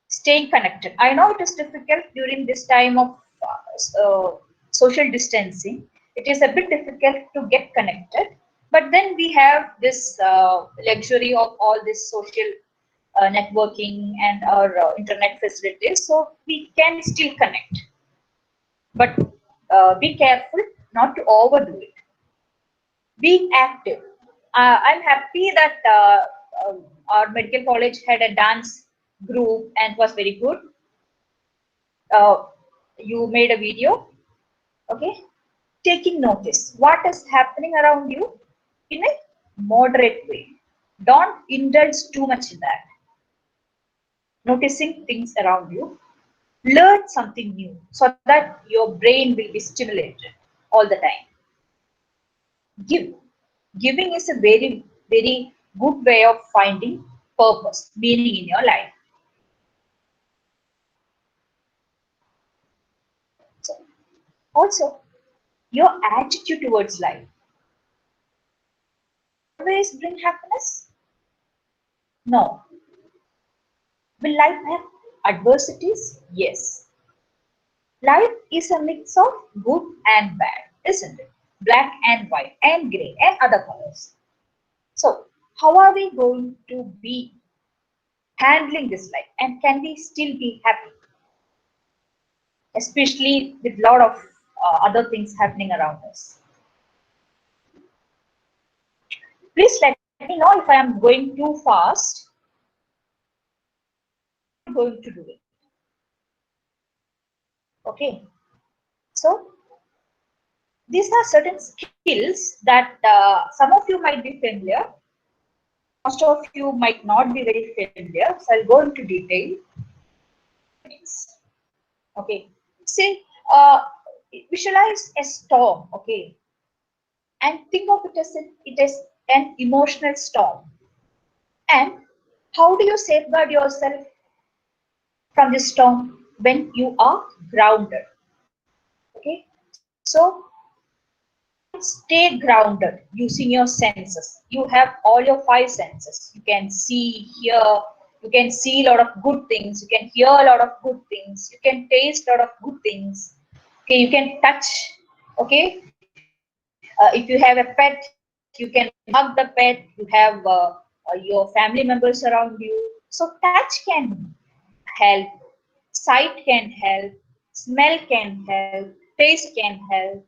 staying connected. I know it is difficult during this time of social distancing. It is a bit difficult to get connected, but then we have this luxury of all this social networking and our internet facilities, so we can still connect. But be careful not to overdo it. Being active. I'm happy that our medical college had a dance group and it was very good. You made a video, okay? Taking notice. What is happening around you in a moderate way. Don't indulge too much in that. Noticing things around you. Learn something new so that your brain will be stimulated all the time. Give. Giving is a very, very good way of finding purpose, meaning in your life. So, also, your attitude towards life. Always bring happiness? No. Will life have Adversities? Yes. Life is a mix of good and bad, isn't it? Black and white and gray and other colors. So, how are we going to be handling this life, and can we still be happy, especially with a lot of other things happening around us? Please let me know if I am going too fast. I'm going to do it. Okay. So these are certain skills that some of you might be familiar. Most of you might not be very familiar. So I'll go into detail. Okay. See, visualize a storm. Okay. And think of it as an emotional storm. And how do you safeguard yourself from this storm? When you are grounded? Okay, so stay grounded using your senses. You have all your five senses. You can see, hear, you can see a lot of good things, you can hear a lot of good things, you can taste a lot of good things. Okay, you can touch. Okay, if you have a pet, you can hug the pet. You have your family members around you. So touch can help, sight can help, smell can help, taste can help.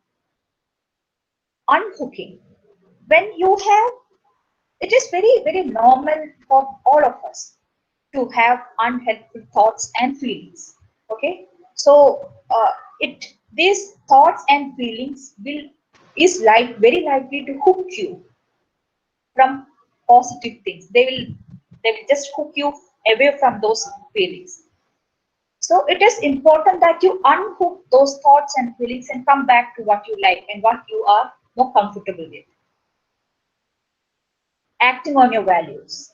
Unhooking, when you have, it is very normal for all of us to have unhelpful thoughts and feelings. Okay, so it these thoughts and feelings will is like very likely to hook you from positive things. They will just hook you away from those feelings. So it is important that you unhook those thoughts and feelings and come back to what you like and what you are more comfortable with. Acting on your values.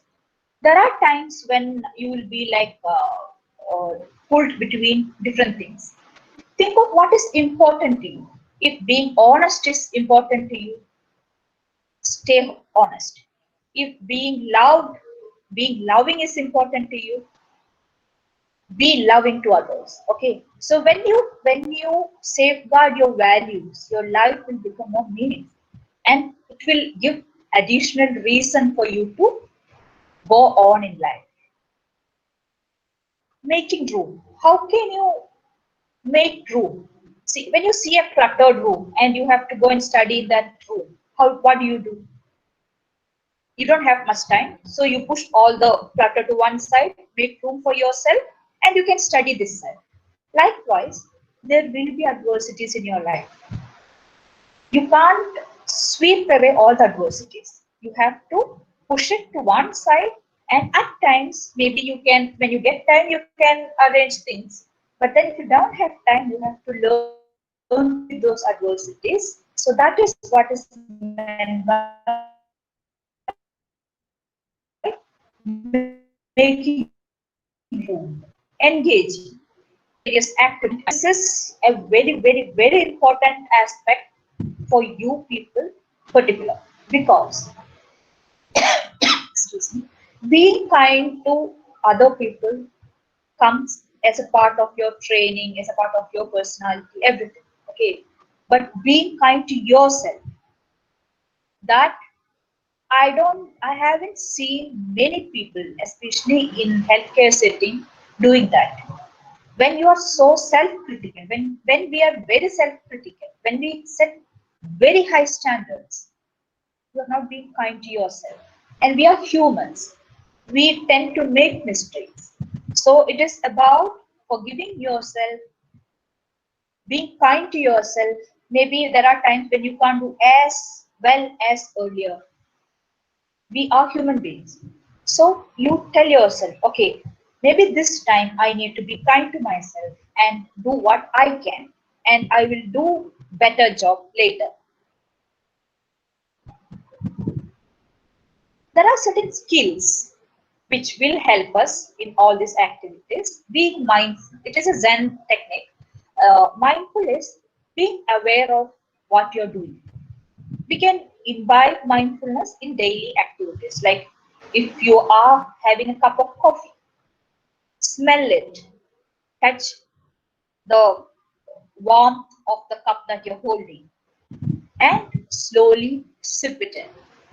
There are times when you will be like pulled between different things. Think of what is important to you. If being honest is important to you, stay honest. If being loving is important to you, be loving to others. Okay, so when you safeguard your values, your life will become more meaningful, and it will give additional reason for you to go on in life. Making room. How can you make room? See, when you see a cluttered room and you have to go and study in that room, what do? You don't have much time, so you push all the clutter to one side, make room for yourself, and you can study this side. Likewise, there will be adversities in your life. You can't sweep away all the adversities. You have to push it to one side, and at times, maybe you can, when you get time, you can arrange things. But then if you don't have time, you have to learn to live with those adversities. So that is what is meant by making room, engaging various activities. This is a very important aspect for you people particular, because excuse me, being kind to other people comes as a part of your training, as a part of your personality, everything. Okay, but being kind to yourself, that I haven't seen many people, especially in healthcare setting, doing that. When you are so self-critical, when we are very self-critical, when we set very high standards, you are not being kind to yourself. And we are humans. We tend to make mistakes. So it is about forgiving yourself, being kind to yourself. Maybe there are times when you can't do as well as earlier. We are human beings. So you tell yourself, okay, maybe this time I need to be kind to myself and do what I can, and I will do better job later. There are certain skills which will help us in all these activities. Being mindful, it is a Zen technique. Mindful is being aware of what you're doing. We can imbibe mindfulness in daily activities, like if you are having a cup of coffee, smell it, touch the warmth of the cup that you're holding and slowly sip it in.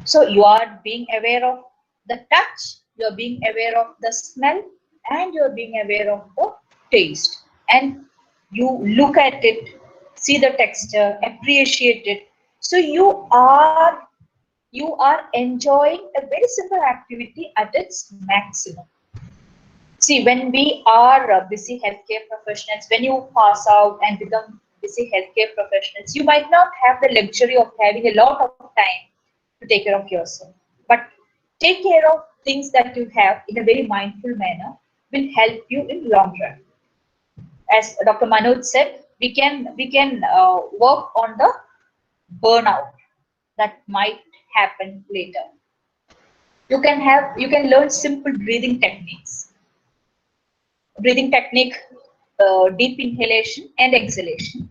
So you are being aware of the touch, you're being aware of the smell, and you're being aware of the taste. And you look at it, see the texture, appreciate it. So you are enjoying a very simple activity at its maximum. See, when we are busy healthcare professionals, when you pass out and become busy healthcare professionals, you might not have the luxury of having a lot of time to take care of yourself. But take care of things that you have in a very mindful manner will help you in long run. As Dr. Manoj said, we can work on the burnout that might happen later. You can learn simple breathing techniques. Breathing technique, deep inhalation and exhalation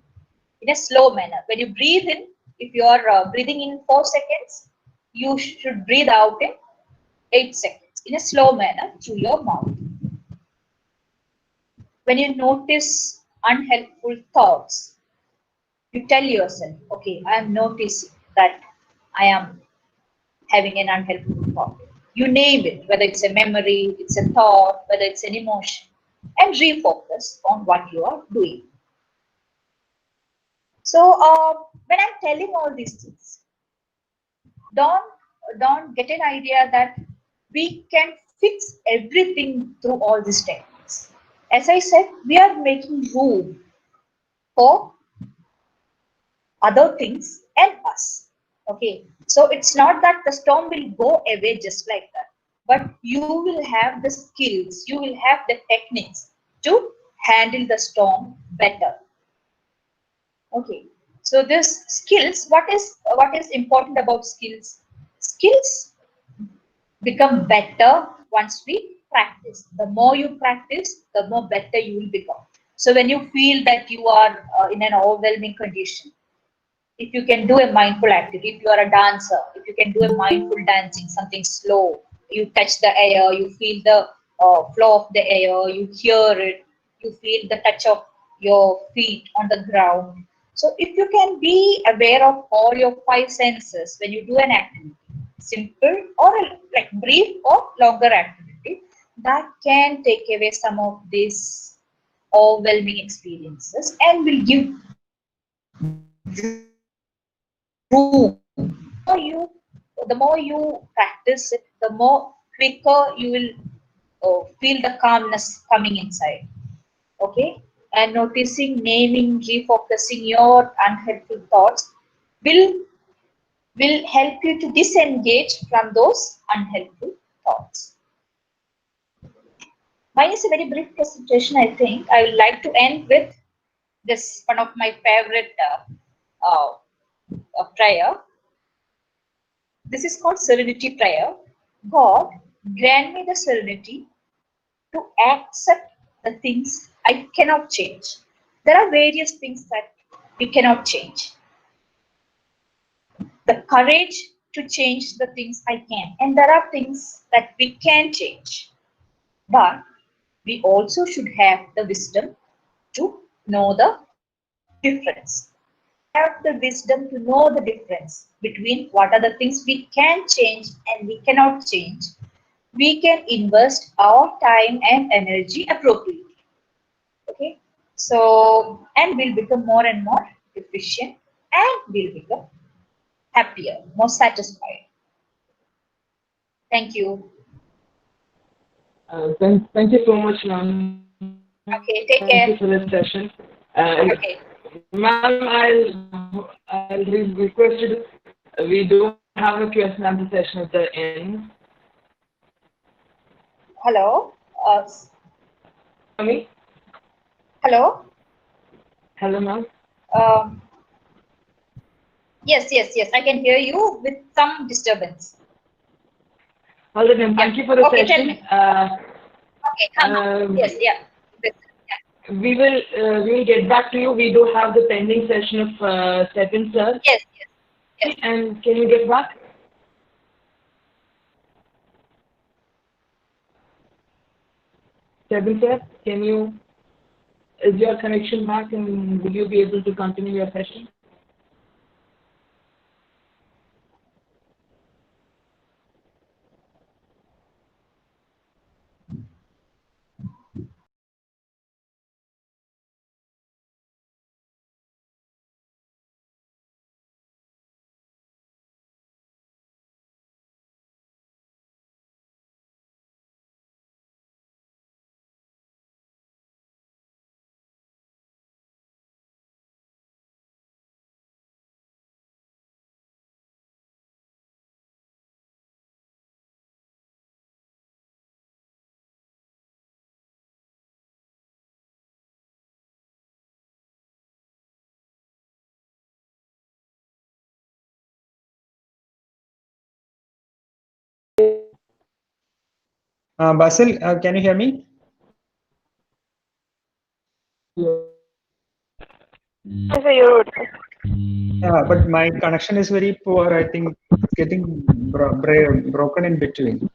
in a slow manner. When you breathe in, if you are breathing in 4 seconds, you should breathe out in 8 seconds in a slow manner through your mouth. When you notice unhelpful thoughts, you tell yourself, okay, I am noticing that I am having an unhelpful thought. You name it, whether it's a memory, it's a thought, whether it's an emotion, and refocus on what you are doing. So when I'm telling all these things, don't don't get an idea that we can fix everything through all these techniques. As I said, we are making room for other things and us. Okay, so it's not that the storm will go away just like that, but you will have the skills, you will have the techniques to handle the storm better. Okay, so this skills, what is important about skills? Skills become better once we practice. The more you practice, the more better you will become. So when you feel that you are in an overwhelming condition, if you can do a mindful activity, if you are a dancer, if you can do a mindful dancing, something slow, you touch the air, you feel the flow of the air, you hear it, you feel the touch of your feet on the ground. So if you can be aware of all your 5 senses when you do an activity, simple or like brief or longer activity, that can take away some of these overwhelming experiences and will give the more you practice it, the more quicker you will feel the calmness coming inside. Okay, and noticing, naming, refocusing your unhelpful thoughts will will help you to disengage from those unhelpful thoughts. Mine is a very brief presentation. I think I would like to end with this one of my favorite prayer. This is called Serenity Prayer. God, grant me the serenity to accept the things I cannot change. There are various things that we cannot change. The courage to change the things I can. And there are things that we can change. But we also should have the wisdom to know the difference. Have the wisdom to know the difference between what are the things we can change and we cannot change. We can invest our time and energy appropriately. Okay, so and we'll become more and more efficient and we'll become happier, more satisfied. Thank you. Thank you so much, ma'am. Okay, take Thank you care. for this session. And Okay. ma'am, I'll request you. We do have a question and answer session at the end. Hello. Me? Hello. Hello, ma'am. Um, yes. I can hear you with some disturbance. All right, ma'am. Yeah. Thank you for the Okay, tell session. me. Okay, come on. Yes, yeah. Yeah. We will get back to you. We do have the pending session of Stephen, sir. Yes. And can you get back? Stephen, sir, can you? Is your connection back, and will you be able to continue your session? Basil, can you hear me? Yes, sir, you're audible. Yeah, but my connection is very poor. I think it's getting broken in between.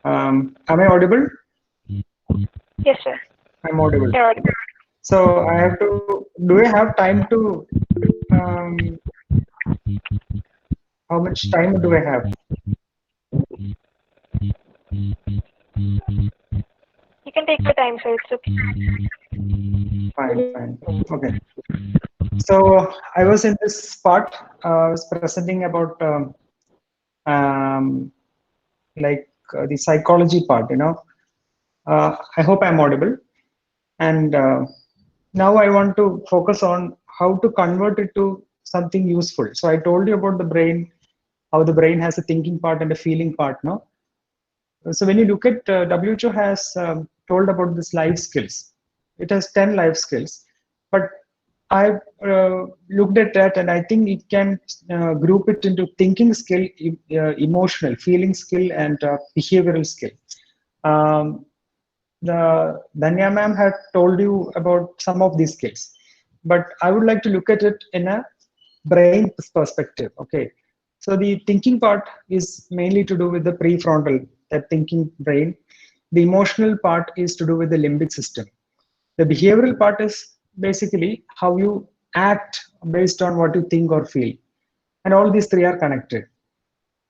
Am I audible? Yes, sir. I'm audible. You're audible. So I have to. Do I have time to? How much time do I have? You can take your time, sir. It's okay. Fine. Okay. So I was in this part. I was presenting about the psychology part. I hope I'm audible. And now I want to focus on how to convert it to something useful. So I told you about the brain, how the brain has a thinking part and a feeling part. No. So when you look at WHO has told about this life skills. It has 10 life skills, but I've looked at that, and I think it can group it into thinking skill, emotional, feeling skill, and behavioral skill. The Danya ma'am had told you about some of these skills, but I would like to look at it in a brain perspective. Okay, so the thinking part is mainly to do with the prefrontal, that thinking brain. The emotional part is to do with the limbic system. The behavioral part is basically how you act based on what you think or feel, and all these three are connected.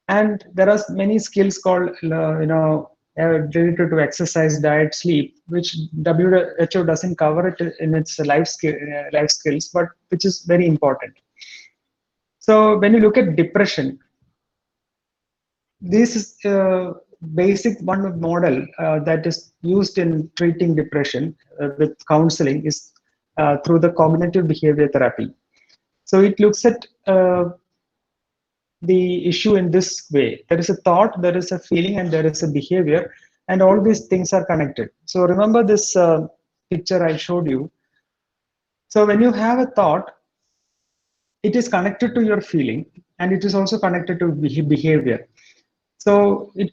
And there are many skills called related to exercise, diet, sleep, which WHO doesn't cover it in its life skills, but which is very important. So when you look at depression, this is basic one model that is used in treating depression with counseling is through the cognitive behavior therapy. So it looks at the issue in this way. There is a thought, there is a feeling, and there is a behavior, and all these things are connected. So remember this picture I showed you. So when you have a thought, it is connected to your feeling, and it is also connected to behavior. So you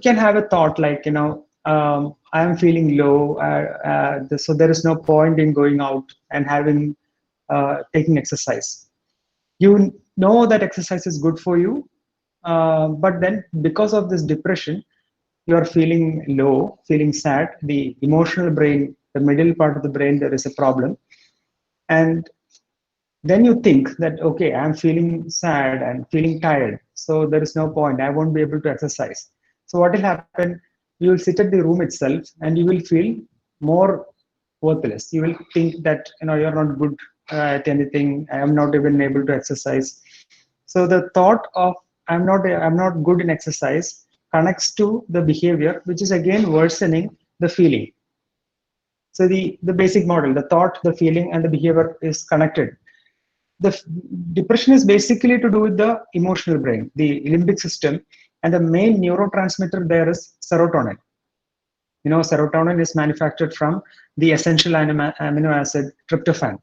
can have a thought like, I am feeling low, so there is no point in going out and having taking exercise. You know that exercise is good for you, but then because of this depression, you are feeling low, feeling sad. The emotional brain, the middle part of the brain, there is a problem, and then you think that, okay, I'm feeling sad and feeling tired, so there is no point, I won't be able to exercise. So what will happen, you will sit at the room itself and you will feel more worthless. You will think that you're not good at anything, I am not even able to exercise. So the thought of I'm not good in exercise connects to the behavior, which is again worsening the feeling. So the basic model, the thought, the feeling, and the behavior is connected. The depression is basically to do with the emotional brain, the limbic system, and the main neurotransmitter there is serotonin. Serotonin is manufactured from the essential amino acid tryptophan.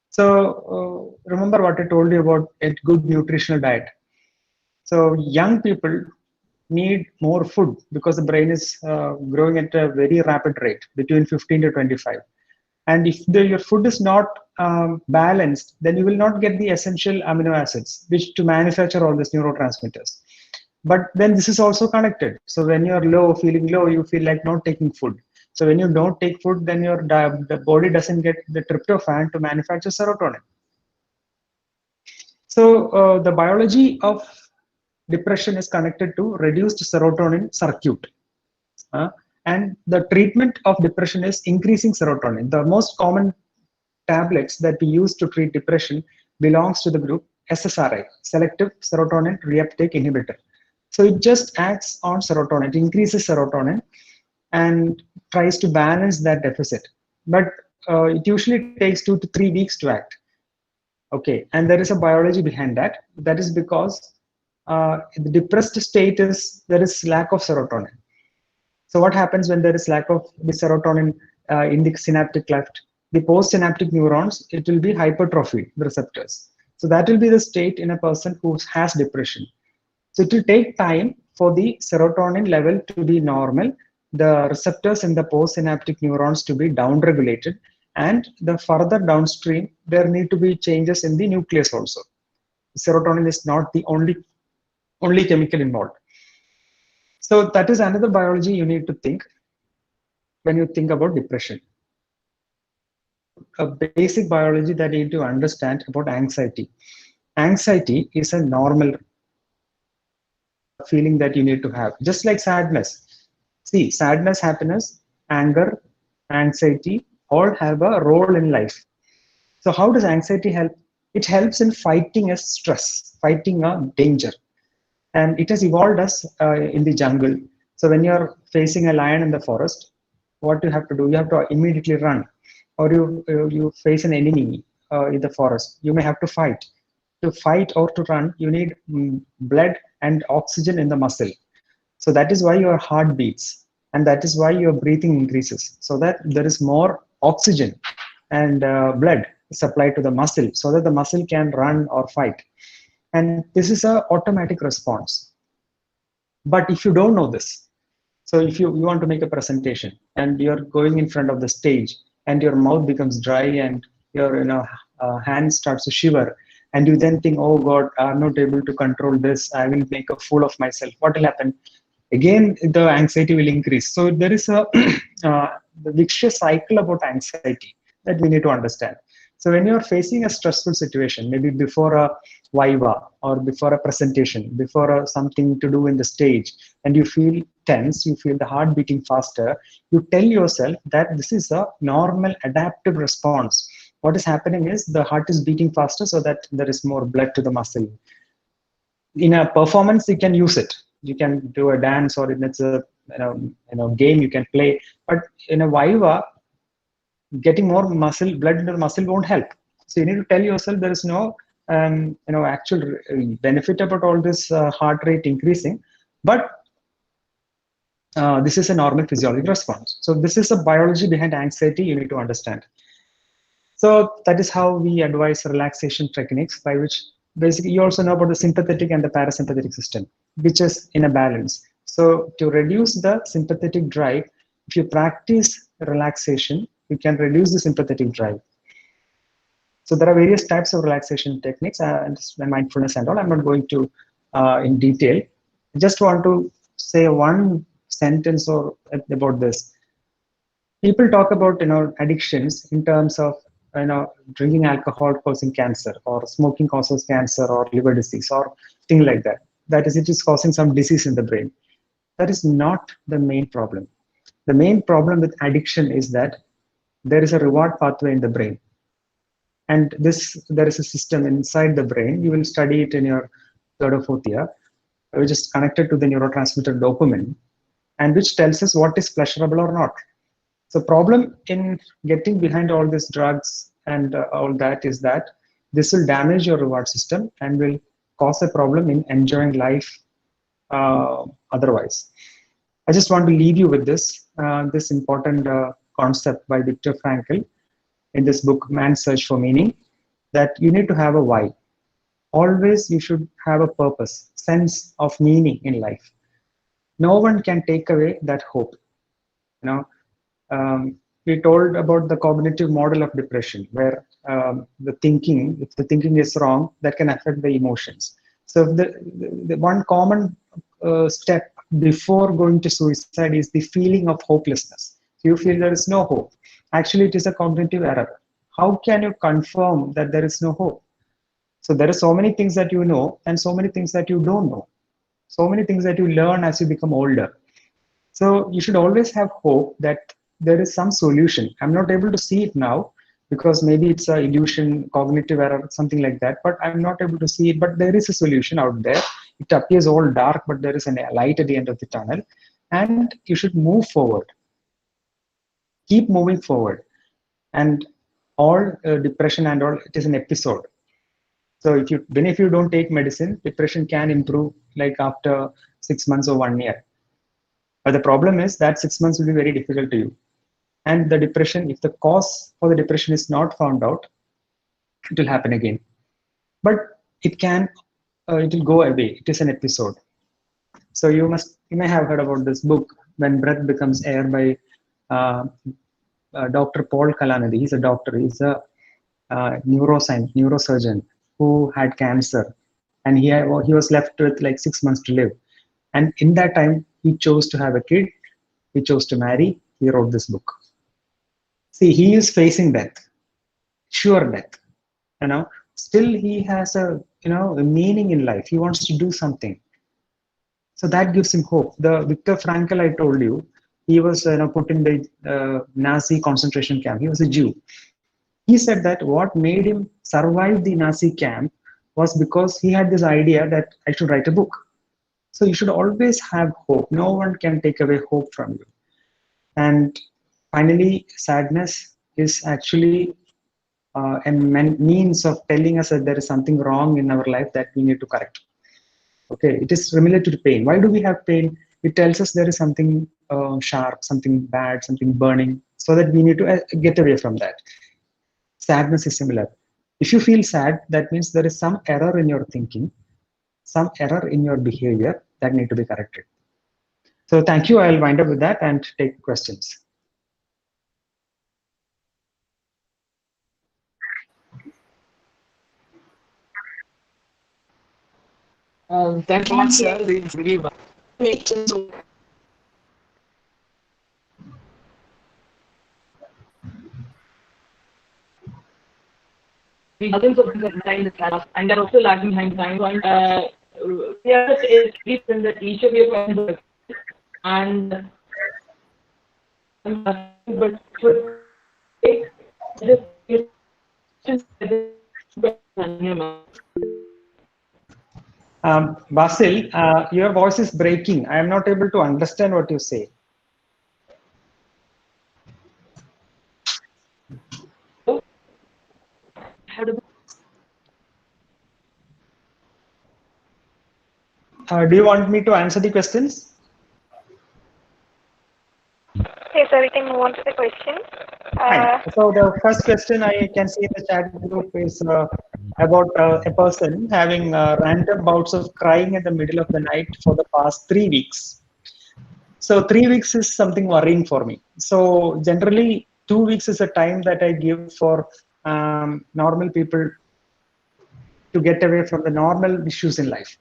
So remember what I told you about a good nutritional diet. So young people need more food because the brain is growing at a very rapid rate, between 15 to 25. And if your food is not balanced, then you will not get the essential amino acids which to manufacture all these neurotransmitters. But then this is also connected. So when you're low, feeling low, you feel like not taking food. So when you don't take food, then the body doesn't get the tryptophan to manufacture serotonin. So the biology of depression is connected to reduced serotonin circuit. And the treatment of depression is increasing serotonin. The most common tablets that we use to treat depression belongs to the group SSRI, selective serotonin reuptake inhibitor. So it just acts on serotonin, it increases serotonin and tries to balance that deficit. But it usually takes 2 to 3 weeks to act. Okay, and there is a biology behind that. That is because the depressed state is there is lack of serotonin. So what happens when there is lack of the serotonin in the synaptic cleft? The postsynaptic neurons, it will be hypertrophy, the receptors. So that will be the state in a person who has depression. So it will take time for the serotonin level to be normal, the receptors in the postsynaptic neurons to be downregulated, and the further downstream, there need to be changes in the nucleus also. Serotonin is not the only chemical involved. So that is another biology you need to think when you think about depression. A basic biology that you need to understand about anxiety. Anxiety is a normal feeling that you need to have, just like sadness. See, sadness, happiness, anger, anxiety all have a role in life. So how does anxiety help? It helps in fighting a stress, fighting a danger. And it has evolved us in the jungle. So when you're facing a lion in the forest, what you have to do? You have to immediately run. Or you face an enemy in the forest. You may have to fight. To fight or to run, you need blood and oxygen in the muscle. So that is why your heart beats. And that is why your breathing increases. So that there is more oxygen and blood supplied to the muscle so that the muscle can run or fight. And this is an automatic response. But if you don't know this, so if you want to make a presentation and you're going in front of the stage and your mouth becomes dry and your hand starts to shiver, and you then think, oh God, I'm not able to control this, I will make a fool of myself, what will happen? Again, the anxiety will increase. So there is a the vicious cycle about anxiety that we need to understand. So when you're facing a stressful situation, maybe before a viva or before a presentation, before something to do in the stage, and you feel tense, you feel the heart beating faster, you tell yourself that this is a normal adaptive response. What is happening is the heart is beating faster so that there is more blood to the muscle. In a performance, you can use it. You can do a dance, or it's a game you can play. But in a viva, getting more muscle blood into the muscle won't help. So you need to tell yourself there is no actual benefit about all this heart rate increasing, but this is a normal physiologic response. So this is a biology behind anxiety you need to understand. So that is how we advise relaxation techniques, by which basically you also know about the sympathetic and the parasympathetic system, which is in a balance. So to reduce the sympathetic drive, if you practice relaxation, you can reduce the sympathetic drive. So there are various types of relaxation techniques and mindfulness and all. I'm not going to in detail. I just want to say one sentence or about this. People talk about addictions in terms of drinking alcohol causing cancer, or smoking causes cancer, or liver disease, or thing like that. That is, it is causing some disease in the brain. That is not the main problem. The main problem with addiction is that there is a reward pathway in the brain. And there is a system inside the brain. You will study it in your third or fourth year, which is connected to the neurotransmitter dopamine, and which tells us what is pleasurable or not. So problem in getting behind all these drugs and all that is that this will damage your reward system and will cause a problem in enjoying life otherwise. I just want to leave you with this important concept by Viktor Frankl in this book, Man's Search for Meaning, that you need to have a why. Always you should have a purpose, sense of meaning in life. No one can take away that hope. We told about the cognitive model of depression, where if the thinking is wrong, that can affect the emotions. So the one common step before going to suicide is the feeling of hopelessness. You feel there is no hope. Actually, it is a cognitive error. How can you confirm that there is no hope? So there are so many things that you know and so many things that you don't know. So many things that you learn as you become older. So you should always have hope that there is some solution. I'm not able to see it now because maybe it's a illusion, cognitive error, something like that, but I'm not able to see it. But there is a solution out there. It appears all dark, but there is a light at the end of the tunnel. And you should move forward. Keep moving forward. And all depression and all, it is an episode. So if you don't take medicine, depression can improve like after 6 months or 1 year. But the problem is that 6 months will be very difficult to you. And the depression, if the cause for the depression is not found out, it will happen again. But it will go away. It is an episode. So you may have heard about this book, When Breath Becomes Air, by Dr. Paul Kalanidhi. He's a doctor. He's a neurosurgeon who had cancer, and he was left with like 6 months to live. And in that time, he chose to have a kid. He chose to marry. He wrote this book. See, he is facing death, sure death. Still he has a meaning in life. He wants to do something. So that gives him hope. The Viktor Frankl I told you, he was put in the Nazi concentration camp. He was a Jew. He said that what made him survive the Nazi camp was because he had this idea that I should write a book. So you should always have hope. No one can take away hope from you. And finally, sadness is actually a means of telling us that there is something wrong in our life that we need to correct. Okay, it is similar to pain. Why do we have pain? It tells us there is something sharp, something bad, something burning, so that we need to get away from that. Sadness is similar. If you feel sad, that means there is some error in your thinking, some error in your behavior that need to be corrected. So thank you. I'll wind up with that and take questions. Thank you much, sir. Really well. Dozens of things at time in class, and they're also lagging behind time. Yes, it's recent that each of your questions and but for Basil, your voice is breaking. I am not able to understand what you say. Do you want me to answer the questions? Yes, sir, we can move on to the question. So the first question I can see in the chat group is about a person having random bouts of crying in the middle of the night for the past 3 weeks. So 3 weeks is something worrying for me. So generally 2 weeks is a time that I give for normal people to get away from the normal issues in life.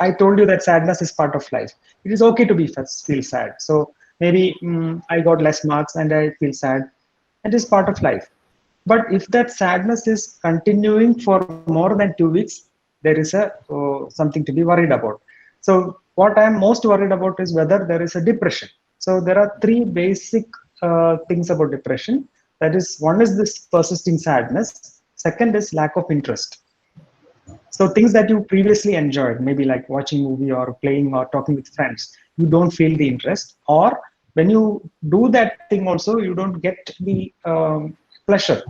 I told you that sadness is part of life. It is okay to feel sad. So maybe I got less marks and I feel sad. It is part of life. But if that sadness is continuing for more than 2 weeks, there is something to be worried about. So what I'm most worried about is whether there is a depression. So there are 3 basic things about depression. That is, one is this persisting sadness. Second is lack of interest. So things that you previously enjoyed, maybe like watching movie or playing or talking with friends, you don't feel the interest. Or when you do that thing also, you don't get the pleasure.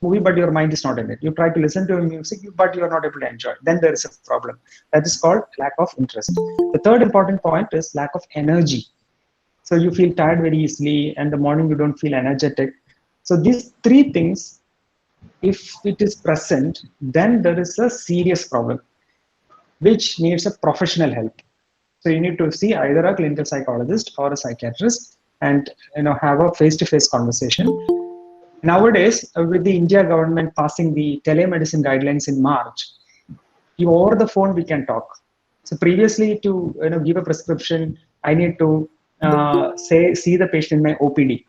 Movie, but your mind is not in it. You try to listen to music, but you're not able to enjoy. Then there is a problem. That is called lack of interest. The third important point is lack of energy. So you feel tired very easily, and the morning you don't feel energetic. So these 3 things, if it is present, then there is a serious problem which needs a professional help. So you need to see either a clinical psychologist or a psychiatrist and have a face-to-face conversation. Nowadays, with the India government passing the telemedicine guidelines in March, over the phone we can talk. So previously, to give a prescription, I need to see the patient in my OPD.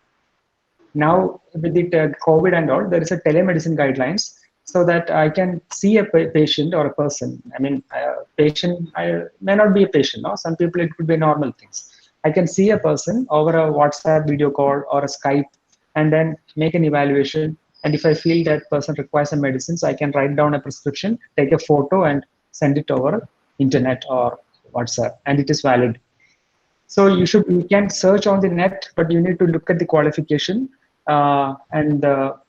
Now with the COVID and all, there is a telemedicine guidelines so that I can see a patient or a person. I mean, patient may not be a patient. No, some people it could be normal things. I can see a person over a WhatsApp video call or a Skype, and then make an evaluation. And if I feel that person requires some medicines, I can write down a prescription, take a photo, and send it over internet or WhatsApp, and it is valid. So you can search on the net, but you need to look at the qualification and to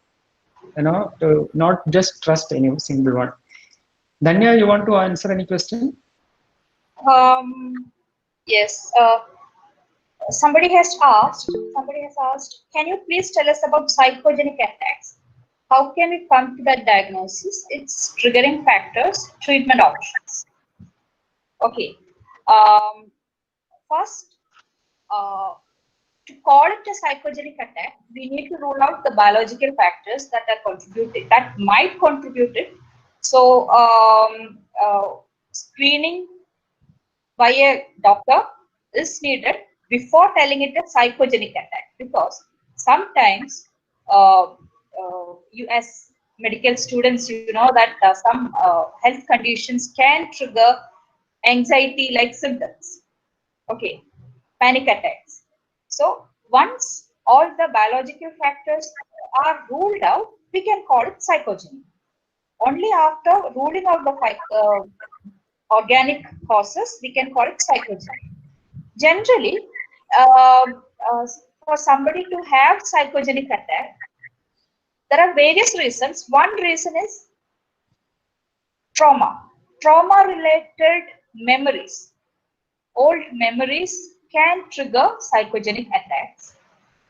not just trust any single one. Danya, you want to answer any question? Yes. Somebody has asked, can you please tell us about psychogenic attacks? How can we come to that diagnosis? Its triggering factors, treatment options. Okay. First, to call it a psychogenic attack, we need to rule out the biological factors that are contributing, that might contribute it. So, screening by a doctor is needed before telling it a psychogenic attack, because sometimes you as medical students, you know that some health conditions can trigger anxiety-like symptoms. Okay, panic attacks. So once all the biological factors are ruled out, we can call it psychogenic. Only after ruling out the organic causes, we can call it psychogenic. Generally, for somebody to have psychogenic attack, there are various reasons. One reason is trauma. Trauma-related memories, old memories can trigger psychogenic attacks.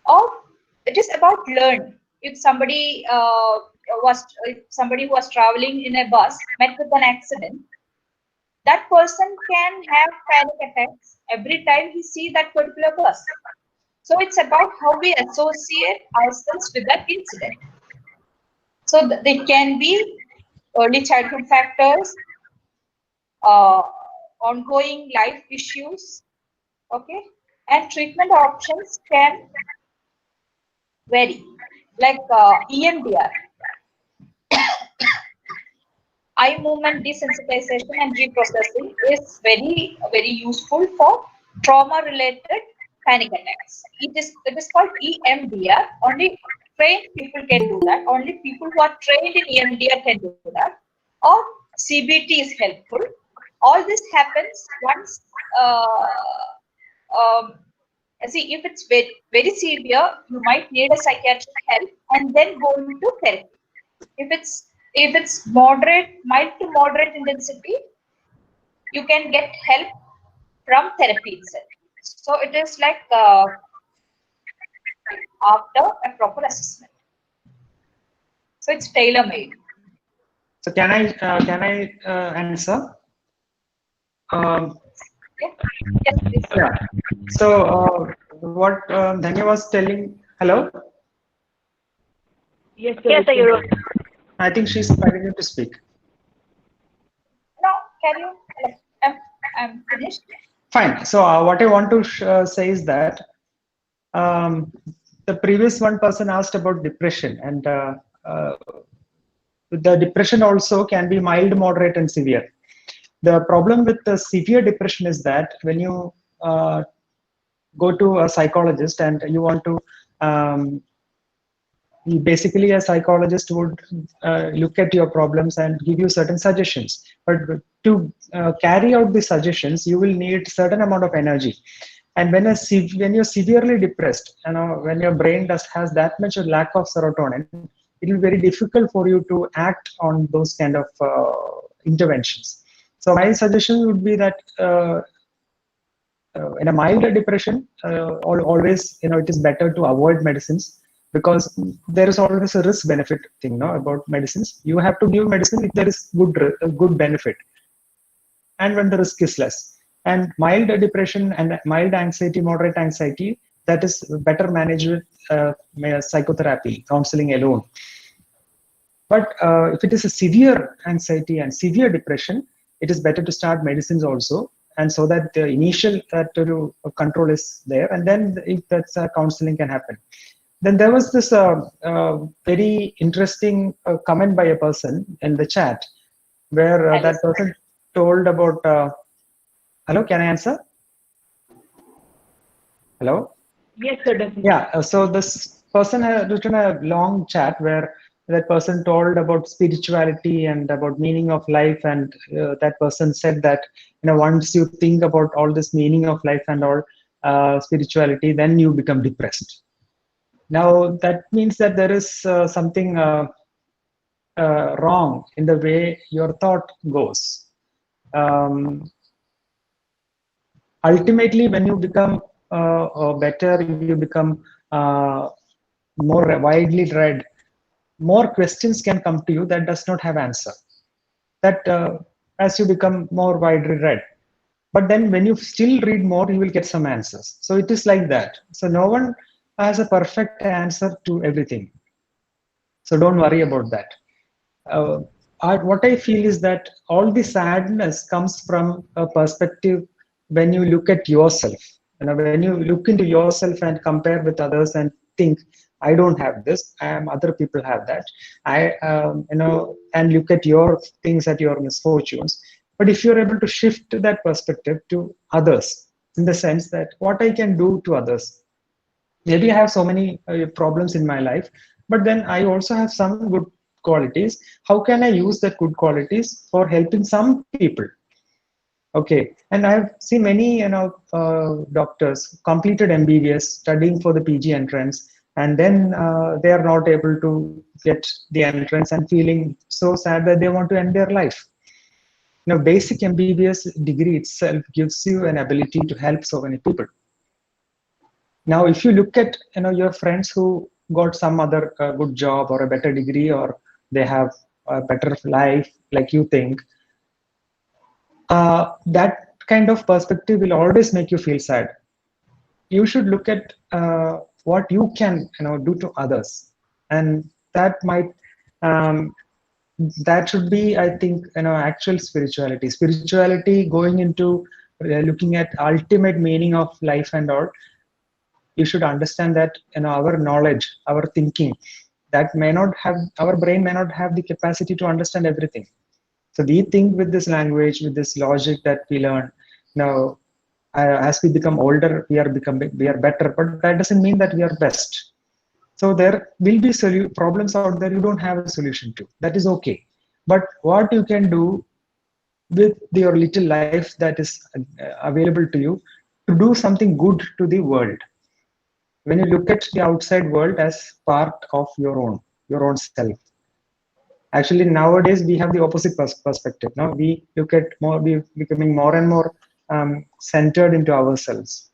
Or it is about learning. If somebody who was traveling in a bus met with an accident, that person can have panic attacks every time he sees that particular bus. So it's about how we associate ourselves with that incident. So they can be early childhood factors, ongoing life issues, okay, and treatment options can vary. Like EMDR, eye movement desensitization and reprocessing is very useful for trauma-related panic attacks. It is called EMDR. Only trained people can do that. Only people who are trained in EMDR can do that. Or CBT is helpful. All this happens once. See, if it's very severe, you might need a psychiatric help and then go into therapy. If it's moderate, mild to moderate intensity, you can get help from therapy itself. So it is like after a proper assessment. So it's tailor-made. So can I answer? Yes, please. Yeah. So what Dhanya was telling. Hello. Yes, sir. Yes, sir, you're right. I think she's continuing to speak. No, can you? I'm finished. Fine. So what I want to say is that the previous one person asked about depression, and the depression also can be mild, moderate, and severe. The problem with the severe depression is that when you go to a psychologist and you want to basically a psychologist would look at your problems and give you certain suggestions, but to carry out the suggestions you will need certain amount of energy. And when you're severely depressed, when your brain has that much of lack of serotonin, it will be very difficult for you to act on those kind of interventions. So my suggestion would be that in a mild depression, always it is better to avoid medicines, because there is always a risk benefit thing about medicines. You have to give medicine if there is good benefit, and when the risk is less. And mild depression and mild anxiety, moderate anxiety, that is better managed with psychotherapy, counseling alone. But if it is a severe anxiety and severe depression, it is better to start medicines also. and so that the initial control is there, and then if that's counseling can happen. Then there was this very interesting comment by a person in the chat where that person told about. Hello, can I answer? Hello. Yes, sir, definitely. Yeah. So this person had written a long chat where that person told about spirituality and about meaning of life, and that person said that once you think about all this meaning of life and all spirituality, then you become depressed. Now that means that there is something wrong in the way your thought goes. Ultimately, when you become better, you become more widely read, more questions can come to you that does not have answer. That as you become more widely read. But then when you still read more, you will get some answers. So it is like that. So no one has a perfect answer to everything. So don't worry about that. What I feel is that all the sadness comes from a perspective when you look at yourself. When you look into yourself and compare with others and think, I don't have this, other people have that. And look at your things, at your misfortunes. But if you're able to shift that perspective to others, in the sense that what I can do to others, maybe I have so many problems in my life, but then I also have some good qualities. How can I use that good qualities for helping some people? Okay, and I've seen many doctors completed MBBS, studying for the PG entrance, and then they are not able to get the entrance and feeling so sad that they want to end their life. Basic MBBS degree itself gives you an ability to help so many people. Now, if you look at your friends who got some other good job or a better degree, or they have a better life like you think, that kind of perspective will always make you feel sad. You should look at what you can do to others, and that might that should be, I think, actual spirituality. Spirituality going into looking at ultimate meaning of life and all. You should understand that our knowledge, our thinking, that may not have, our brain may not have the capacity to understand everything. So we think with this language, with this logic that we learn. Now, as we become older, we are better, but that doesn't mean that we are best. So there will be problems out there you don't have a solution to. That is okay. But what you can do with your little life that is available to you, to do something good to the world. When you look at the outside world as part of your own self. Actually, nowadays we have the opposite perspective. Now we look at we becoming more and more centered into ourselves.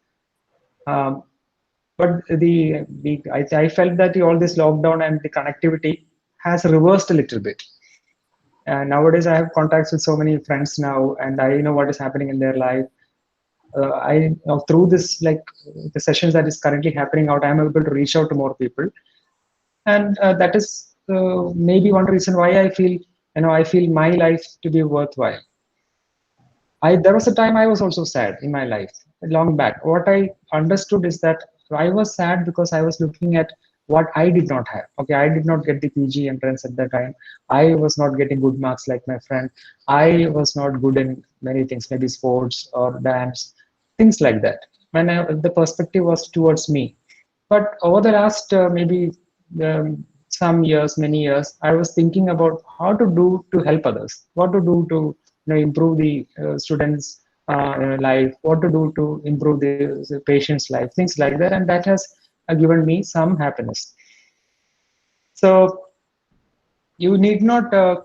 But I felt that all this lockdown and the connectivity has reversed a little bit. Nowadays, I have contacts with so many friends now, and I know what is happening in their life. Through this, like the sessions that is currently happening out, I am able to reach out to more people, and that is maybe one reason why I feel my life to be worthwhile. There was a time I was also sad in my life, long back. What I understood is that I was sad because I was looking at what I did not have. Okay, I did not get the PG entrance at that time. I was not getting good marks like my friend. I was not good in many things, maybe sports or dance, things like that. When the perspective was towards me. But over the last maybe some years, many years, I was thinking about how to do to help others, what to do to improve the students' life, what to do to improve the patient's life, things like that, and that has given me some happiness. So you need not try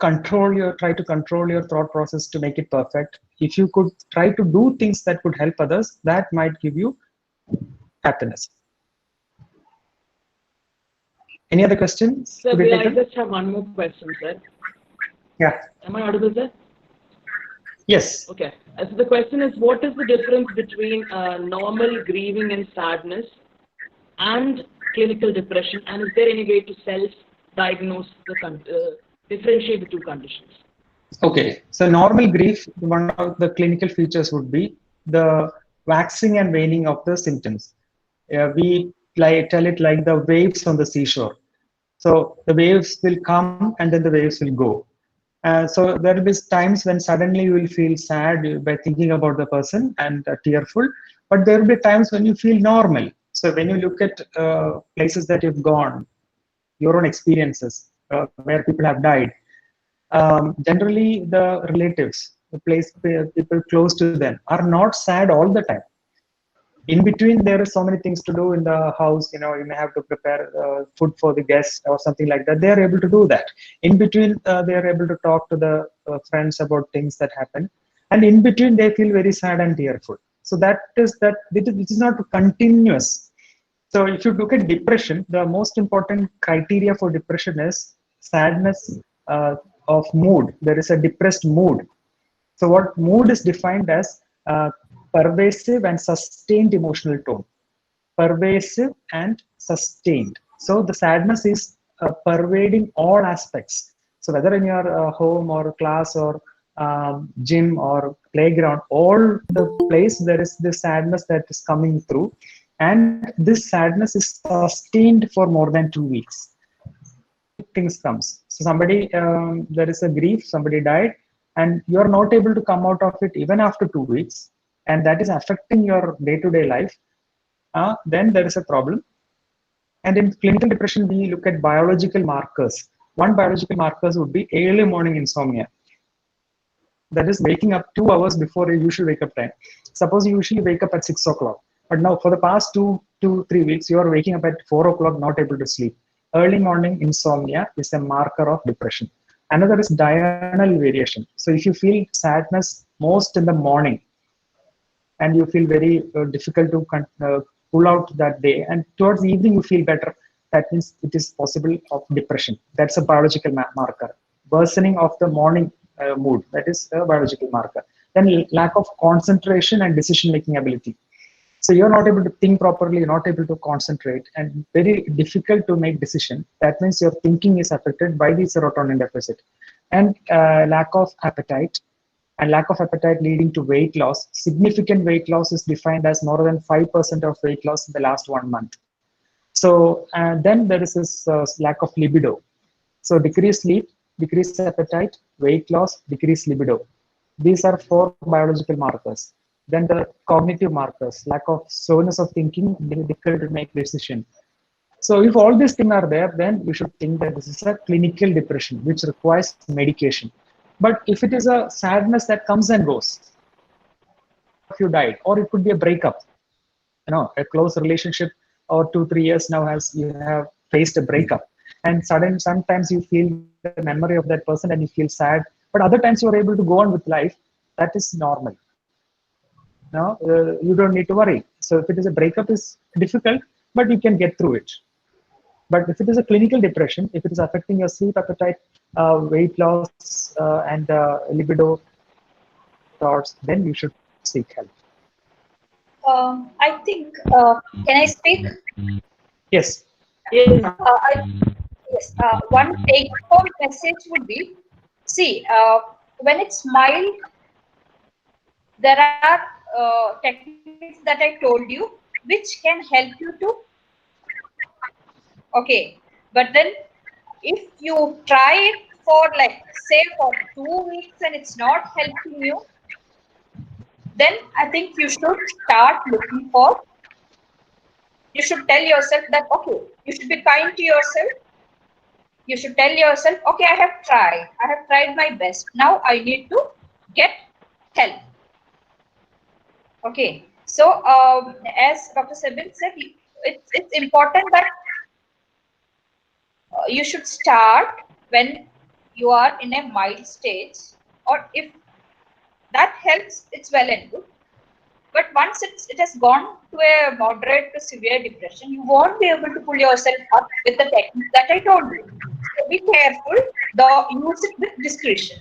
to control your thought process to make it perfect. If you could try to do things that could help others, that might give you happiness. Any other questions? Sir, I just have one more question, sir. Yeah. Am I audible, sir? Yes. Okay. So the question is, what is the difference between normal grieving and sadness and clinical depression, and is there any way to self-diagnose differentiate the two conditions? Okay. So normal grief, one of the clinical features would be the waxing and waning of the symptoms. We tell it like the waves on the seashore. So the waves will come and then the waves will go. So there will be times when suddenly you will feel sad by thinking about the person and tearful, but there will be times when you feel normal. So when you look at places that you've gone, your own experiences where people have died, generally the relatives, the place people close to them are not sad all the time. In between, there are so many things to do in the house. You may have to prepare food for the guests or something like that. They are able to do that. In between, they are able to talk to the friends about things that happen, and in between, they feel very sad and tearful. So that is that. This is not continuous. So if you look at depression, the most important criteria for depression is sadness of mood. There is a depressed mood. So what mood is defined as pervasive and sustained emotional tone. Pervasive and sustained. So the sadness is pervading all aspects. So whether in your home or class or gym or playground, all the place there is this sadness that is coming through, and this sadness is sustained for more than 2 weeks. Things comes. So somebody, there is a grief, somebody died, and you are not able to come out of it even after 2 weeks, and that is affecting your day-to-day life, then there is a problem. And in clinical depression, we look at biological markers. One biological markers would be early morning insomnia. That is waking up 2 hours before your usual wake up time. Suppose you usually wake up at 6 o'clock, but now for the past 2 to 3 weeks, you are waking up at 4 o'clock, not able to sleep. Early morning insomnia is a marker of depression. Another is diurnal variation. So if you feel sadness most in the morning and you feel very difficult to pull out that day, and towards the evening you feel better, that means it is possible of depression. That's a biological marker. Worsening of the morning mood, that is a biological marker. Then lack of concentration and decision-making ability. So you're not able to think properly, you're not able to concentrate, and very difficult to make decision. That means your thinking is affected by the serotonin deficit. And lack of appetite, and lack of appetite leading to weight loss. Significant weight loss is defined as more than 5% of weight loss in the last 1 month. So then there is this lack of libido. So decreased sleep, decreased appetite, weight loss, decreased libido. These are 4 biological markers. Then the cognitive markers, lack of slowness of thinking, difficult to make decision. So if all these things are there, then we should think that this is a clinical depression, which requires medication. But if it is a sadness that comes and goes, if you died, or it could be a breakup, a close relationship, or 2-3 years now you have faced a breakup, and sometimes you feel the memory of that person and you feel sad, but other times you are able to go on with life. That is normal. You don't need to worry. So if it is a breakup, is difficult, but you can get through it. But if it is a clinical depression, if it is affecting your sleep, appetite, weight loss, and libido thoughts, then you should seek help. I think, can I speak? Yes. Yes. Yes. One take-home message would be, see, when it's mild, there are techniques that I told you, which can help you to. Okay, but then if you try it for say for 2 weeks and it's not helping you, then I think you should start looking for. You should tell yourself that, okay, you should be kind to yourself. You should tell yourself, okay, I have tried my best. Now I need to get help. Okay, so as Dr. Sabin said, it's important that you should start when you are in a mild stage, or if that helps, it's well and good. But once it has gone to a moderate to severe depression, you won't be able to pull yourself up with the technique that I told you. So be careful, use it with discretion.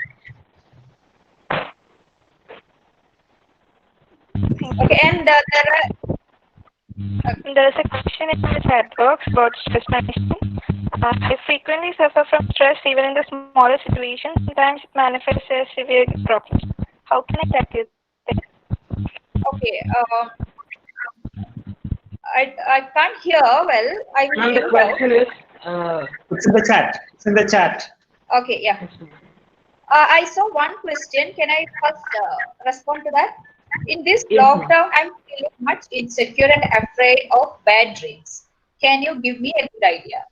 Okay, and There is a question in the chat box about stress management. I frequently suffer from stress even in the smallest situations. Sometimes it manifests as severe problems. How can I tackle it? Okay. I can't hear well. I will Ma'am, read the it out. question is, It's in the chat. It's in the chat. Okay, yeah. I saw one question. Can I first respond to that? In this yes, ma'am. lockdown, I'm feeling much insecure and afraid of bad dreams. Can you give me a good idea?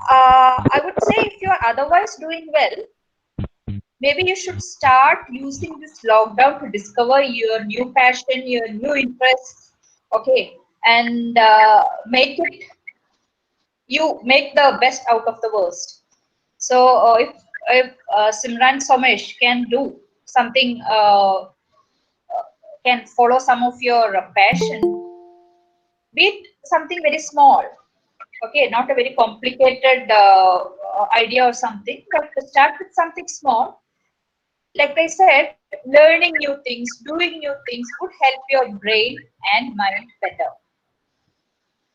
I would say if you are otherwise doing well, maybe you should start using this lockdown to discover your new passion, your new interests, okay, and make the best out of the worst. So if Simran Somesh can do something, can follow some of your passion, be it something very small, okay, not a very complicated idea or something, but to start with something small. Like I said, learning new things, doing new things would help your brain and mind better.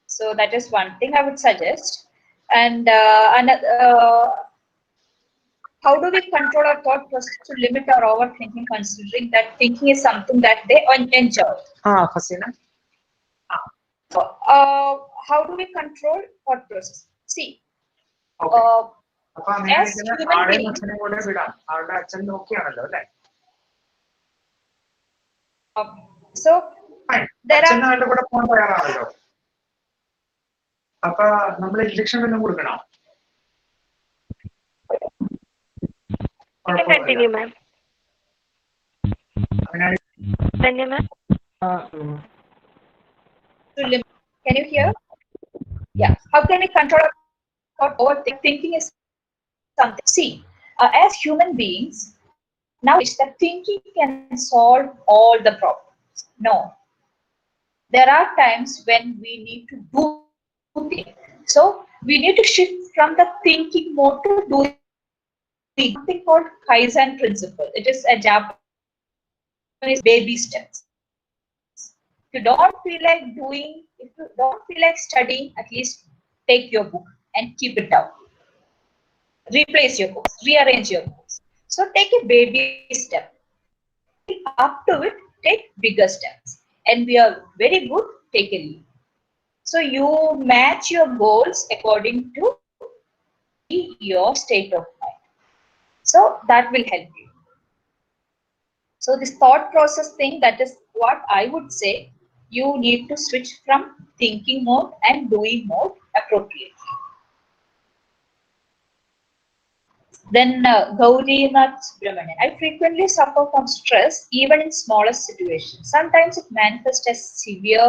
So that is one thing I would suggest. And how do we control our thought process to limit our overthinking, considering that thinking is something that they enjoy? Hasina. So, how do we control thought process? See, Okay. as human beings, so there are അപ്പൊ നമ്മൾ injection വല്ലതും കൊടുക്കണോ? You can continue, ma'am. Continue, ma'am. Can you hear? Yeah. How can we control our overthinking? Is something. See, as human beings, now it's that thinking can solve all the problems. No. There are times when we need to do things. So we need to shift from the thinking mode to doing something called Kaizen principle. It is a Japanese baby steps. If you don't feel like doing, if you don't feel like studying, at least take your book and keep it down. Replace your books, rearrange your books. So take a baby step. Up to it, take bigger steps. And we are very good, take a leap. So you match your goals according to your state of mind. So that will help you. So this thought process thing, that is what I would say. You need to switch from thinking mode and doing mode appropriately. Then Gauri Nath Subramanian. I frequently suffer from stress even in smallest situations. Sometimes it manifests as severe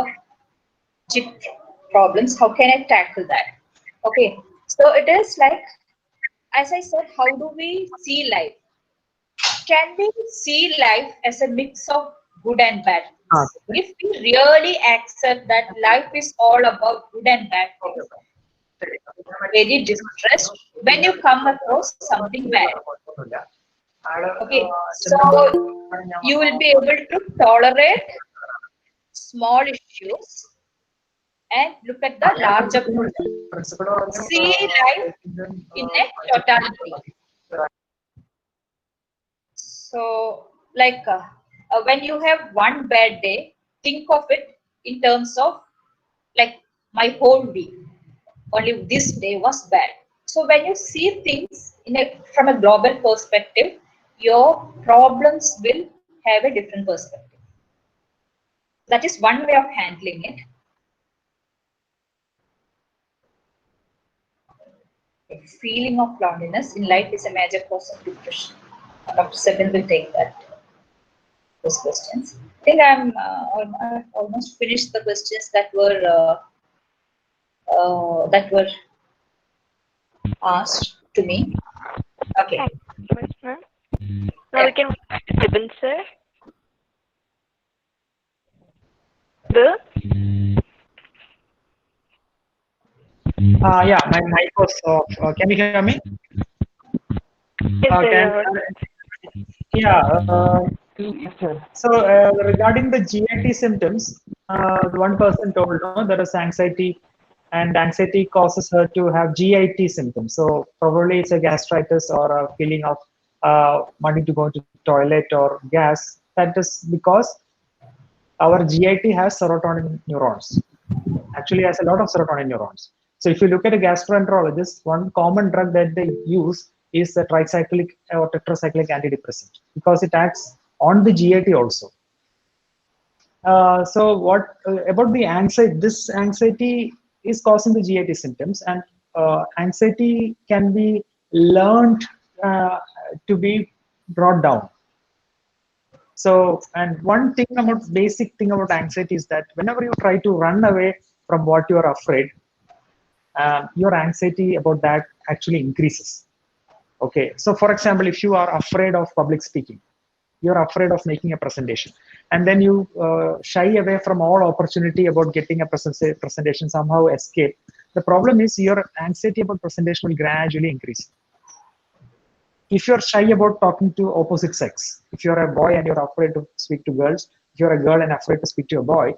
problems. How can I tackle that? Okay, so it is like, as I said, how do we see life? Can we see life as a mix of good and bad things? If we really accept that life is all about good and bad things, very distressed when you come across something bad. Okay, so you will be able to tolerate small issues and look at the larger picture. See life in a totality. So, like when you have one bad day, think of it in terms of like my whole week. Only this day was bad. So when you see things from a global perspective, your problems will have a different perspective. That is one way of handling it. A feeling of loneliness in life is a major cause of depression. Dr. Sabin will take those questions. I think I'm almost finished the questions that were asked to me. Okay. Now we can Sabin, sir. Yeah, my mic was off. Can you hear me? Yes, Yeah. So regarding the GIT symptoms, one person told there is anxiety, and anxiety causes her to have GIT symptoms. So probably it's a gastritis or a feeling of wanting to go to toilet or gas. That is because our GIT has serotonin neurons. Actually, has a lot of serotonin neurons. So if you look at a gastroenterologist, one common drug that they use is a tricyclic or tetracyclic antidepressant because it acts on the GIT also. So what about the anxiety? This anxiety is causing the GIT symptoms, and anxiety can be learned to be brought down. So, and one thing about basic thing about anxiety is that whenever you try to run away from what you are afraid, your anxiety about that actually increases. Okay, so for example, if you are afraid of public speaking, you're afraid of making a presentation, and then you shy away from all opportunity about getting a presentation, somehow escape. The problem is your anxiety about presentation will gradually increase. If you're shy about talking to opposite sex, if you're a boy and you're afraid to speak to girls, if you're a girl and afraid to speak to a boy,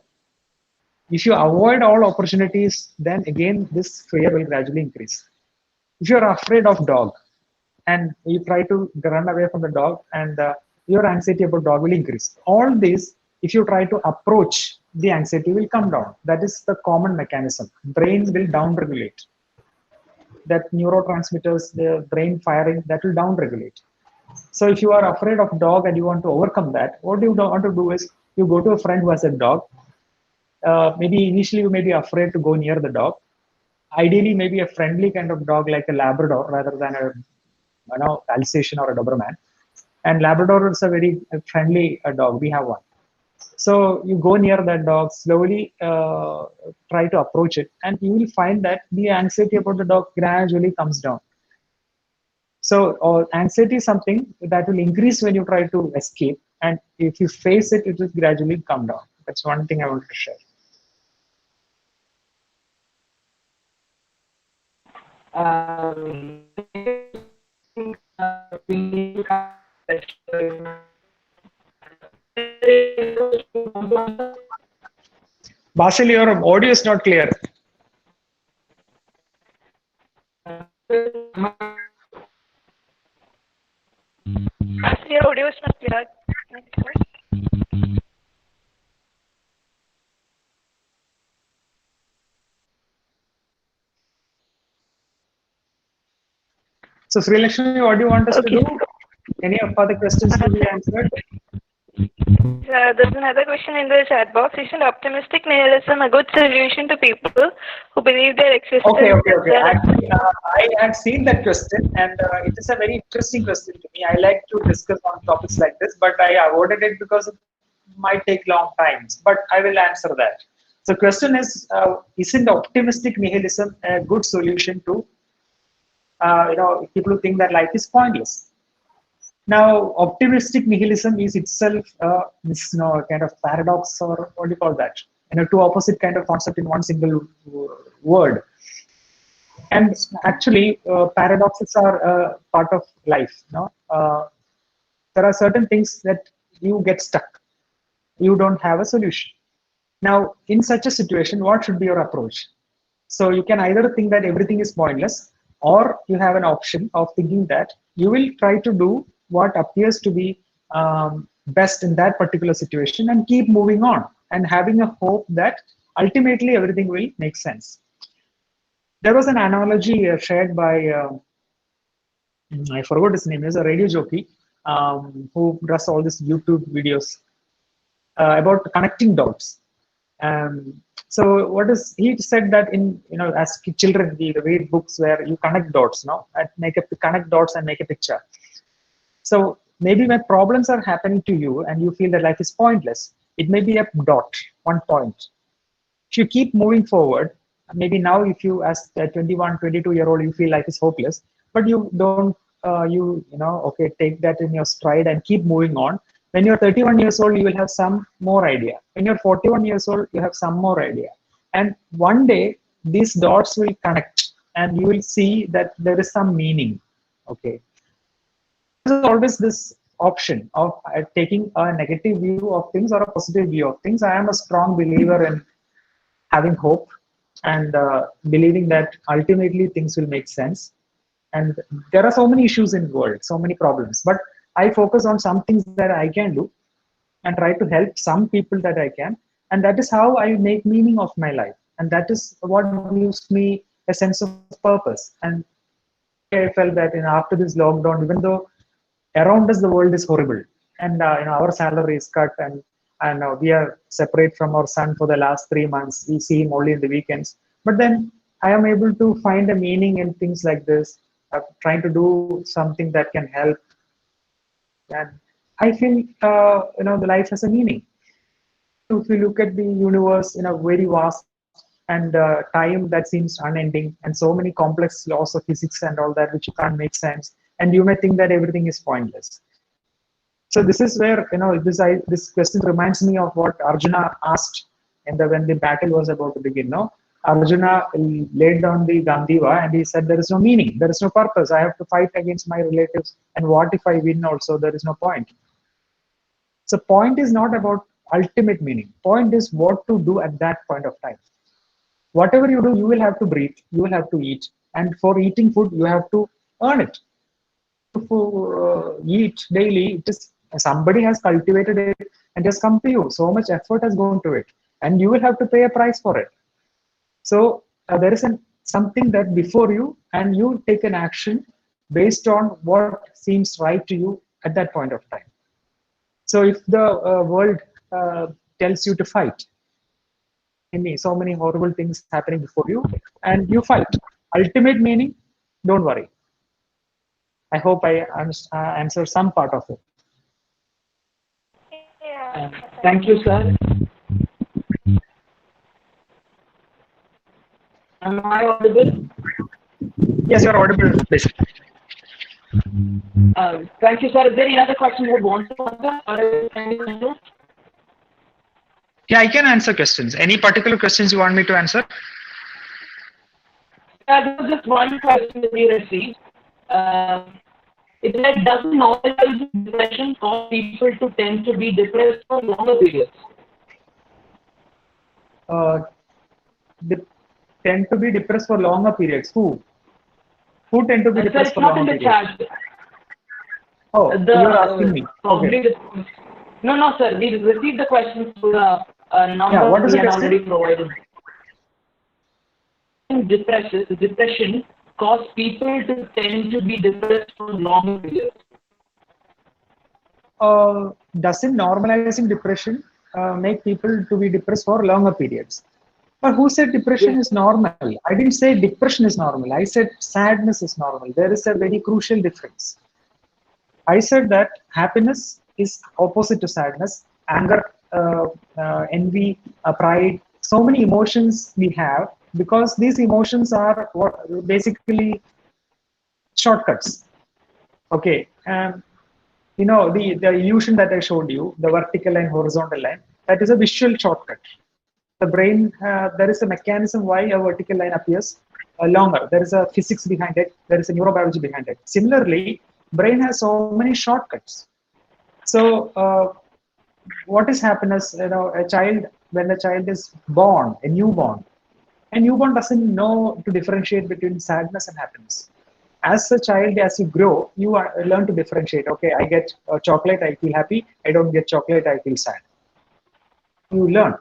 if you avoid all opportunities, then again this fear will gradually increase. If you're afraid of dog and you try to run away from the dog, and your anxiety about dog will increase. All this, if you try to approach, the anxiety will come down. That is the common mechanism. Brain will down-regulate. That neurotransmitters, the brain firing, that will down-regulate. So if you are afraid of dog and you want to overcome that, what you want to do is you go to a friend who has a dog. Maybe initially you may be afraid to go near the dog. Ideally, maybe a friendly kind of dog like a Labrador rather than a Alsatian or a Doberman. And Labrador is a very friendly dog. We have one. So you go near that dog, slowly try to approach it, and you will find that the anxiety about the dog gradually comes down. So anxiety is something that will increase when you try to escape, and if you face it, it will gradually come down. That's one thing I wanted to share. Basil, your audio is not clear. Your audio is not clear. So, Sri Lakshmi, what do you want us to Okay. do? Any further questions to be answered? There's another question in the chat box. Isn't optimistic nihilism a good solution to people who believe their existence? Okay. Actually, I have seen that question, and it is a very interesting question to me. I like to discuss on topics like this, but I avoided it because it might take long times. But I will answer that. So, question is, isn't optimistic nihilism a good solution to people who think that life is pointless? Now, optimistic nihilism is itself this kind of paradox, or what do you call that? Two opposite kind of concept in one single word. And actually, paradoxes are part of life. There are certain things that you get stuck. You don't have a solution. Now, in such a situation, what should be your approach? So you can either think that everything is pointless, or you have an option of thinking that you will try to do what appears to be best in that particular situation and keep moving on and having a hope that ultimately everything will make sense. There was an analogy shared by, I forgot his name, is a radio jockey who does all these YouTube videos about connecting dots. So what is he said that in as children we read books where you connect dots, connect dots and make a picture. So maybe when problems are happening to you and you feel that life is pointless, it may be a dot, one point. If you keep moving forward, maybe now if you as a 21, 22-year-old you feel life is hopeless, but you don't take that in your stride and keep moving on. When you're 31 years old, you will have some more idea. When you're 41 years old, you have some more idea. And one day, these dots will connect and you will see that there is some meaning. Okay. There's always this option of taking a negative view of things or a positive view of things. I am a strong believer in having hope and believing that ultimately things will make sense. And there are so many issues in the world, so many problems. But I focus on some things that I can do and try to help some people that I can. And that is how I make meaning of my life. And that is what gives me a sense of purpose. And I felt that after this lockdown, even though around us the world is horrible, and our salary is cut, and we are separate from our son for the last 3 months. We see him only in the weekends. But then I am able to find a meaning in things like this, trying to do something that can help. And I feel the life has a meaning. If you look at the universe in a very vast and time that seems unending, and so many complex laws of physics and all that which you can't make sense, and you may think that everything is pointless. So this is where this question reminds me of what Arjuna asked when the battle was about to begin. No, Arjuna laid down the Gandiva and he said, there is no meaning, there is no purpose. I have to fight against my relatives, and what if I win also? There is no point. So point is not about ultimate meaning. Point is what to do at that point of time. Whatever you do, you will have to breathe, you will have to eat, and for eating food, you have to earn it. To eat daily, somebody has cultivated it and just come to you. So much effort has gone to it, and you will have to pay a price for it. So there is something that before you, and you take an action based on what seems right to you at that point of time. So if the world tells you to fight, so many horrible things happening before you, and you fight. Ultimate meaning, don't worry. I hope I answer some part of it. Yeah. Thank you, sir. Am I audible? Yes, you are audible. Please. Thank you, sir. Is there any other question you want to answer? Or any Yeah, I can answer questions. Any particular questions you want me to answer? there was just one question that we received. It said, does normalizing depression cause people to tend to be depressed for longer periods? Tend to be depressed for longer periods. Who tend to be Sir, depressed it's for not in longer the periods? chat. Oh, you're asking me. Okay. No, sir. We received the question through the number Yeah, what is we the had question? already provided. Depression cause people to tend to be depressed for longer periods. Doesn't normalizing depression make people to be depressed for longer periods? But who said depression is normal? I didn't say depression is normal. I said sadness is normal. There is a very crucial difference. I said that happiness is opposite to sadness. Anger, envy, pride, so many emotions we have, because these emotions are basically shortcuts. Okay. The illusion that I showed you, the vertical line, horizontal line, that is a visual shortcut. The brain, there is a mechanism why a vertical line appears longer. There is a physics behind it. There is a neurobiology behind it. Similarly, brain has so many shortcuts. So what is happiness? When a child is born, a newborn doesn't know to differentiate between sadness and happiness. As a child, as you grow, you learn to differentiate. Okay, I get chocolate, I feel happy. I don't get chocolate, I feel sad. You learn.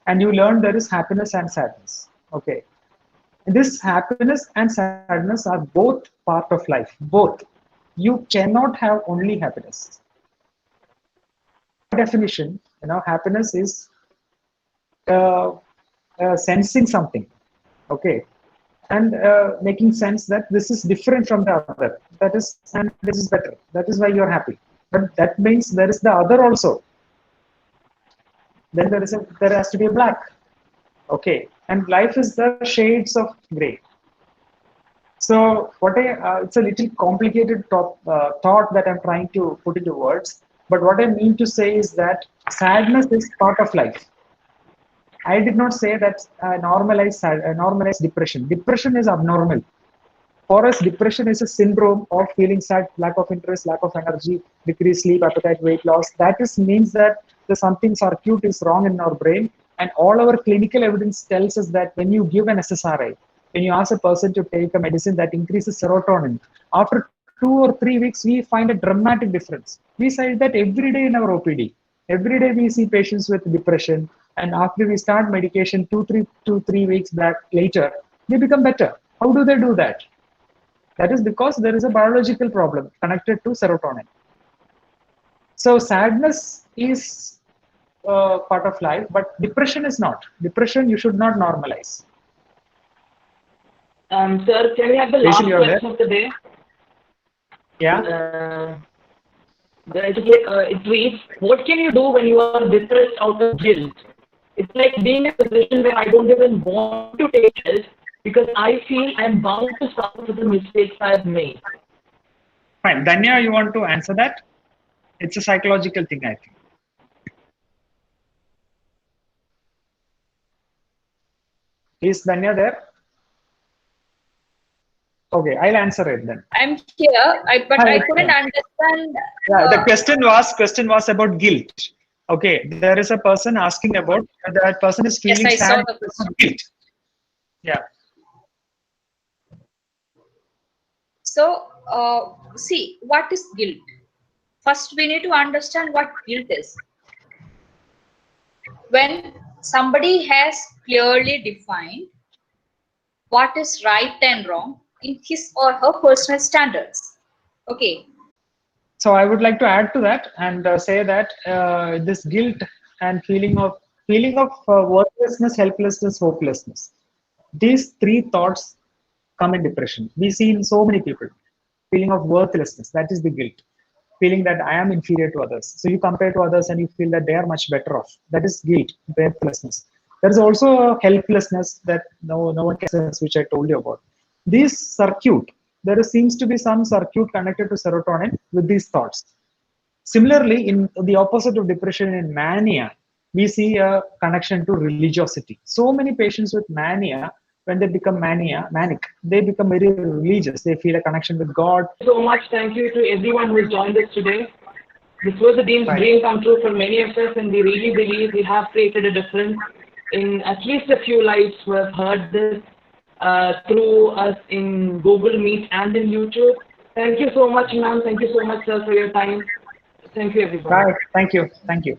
And you learn there is happiness and sadness. Okay. This happiness and sadness are both part of life. Both. You cannot have only happiness. By definition, happiness is sensing something. Okay. And making sense that this is different from the other. And this is better. That is why you're happy. But that means there is the other also. Then there has to be a black. Okay, and life is the shades of gray. So it's a little complicated thought that I'm trying to put into words. But what I mean to say is that sadness is part of life. I did not say that normalize depression. Depression is abnormal. For us, depression is a syndrome of feeling sad, lack of interest, lack of energy, decreased sleep, appetite, weight loss. That means that something circuit is wrong in our brain, and all our clinical evidence tells us that when you give an SSRI, when you ask a person to take a medicine that increases serotonin, after 2 or 3 weeks, we find a dramatic difference. We say that every day in our OPD. Every day we see patients with depression, and after we start medication 2 3 weeks back later, they become better. How do they do that? That is because there is a biological problem connected to serotonin. So sadness is part of life, but depression is not. Depression you should not normalize. Sir, can we have the last Rachel, you're there? question of the day? Yeah. It reads, what can you do when you are depressed out of guilt? It's like being in a position where I don't even want to take help because I feel I'm bound to suffer for the mistakes I've made. Fine. Danya, you want to answer that? It's a psychological thing, I think. Is Danya there? Okay, I'll answer it then. I'm here, but I couldn't understand. Yeah, the question was about guilt. Okay, there is a person asking about that person is feeling Yes, I saw sad the because of guilt. Yeah. So, see, what is guilt? First, we need to understand what guilt is. When somebody has clearly defined what is right and wrong in his or her personal standards. Okay. So I would like to add to that and say that this guilt and feeling of worthlessness, helplessness, hopelessness. These three thoughts come in depression. We see in so many people. Feeling of worthlessness, that is the guilt. Feeling that I am inferior to others. So you compare to others and you feel that they are much better off. That is guilt, worthlessness. There is also a helplessness that no one can sense, which I told you about. This circuit, there seems to be some circuit connected to serotonin with these thoughts. Similarly, in the opposite of depression, in mania, we see a connection to religiosity. So many patients with mania, when they become manic, they become very religious. They feel a connection with God. So much thank you to everyone who joined us today. This was a dream come true for many of us, and we really believe we have created a difference in at least a few lives who have heard this through us in Google Meet and in YouTube. Thank you so much, ma'am. Thank you so much, sir, for your time. Thank you, everybody. Bye. Thank you. Thank you.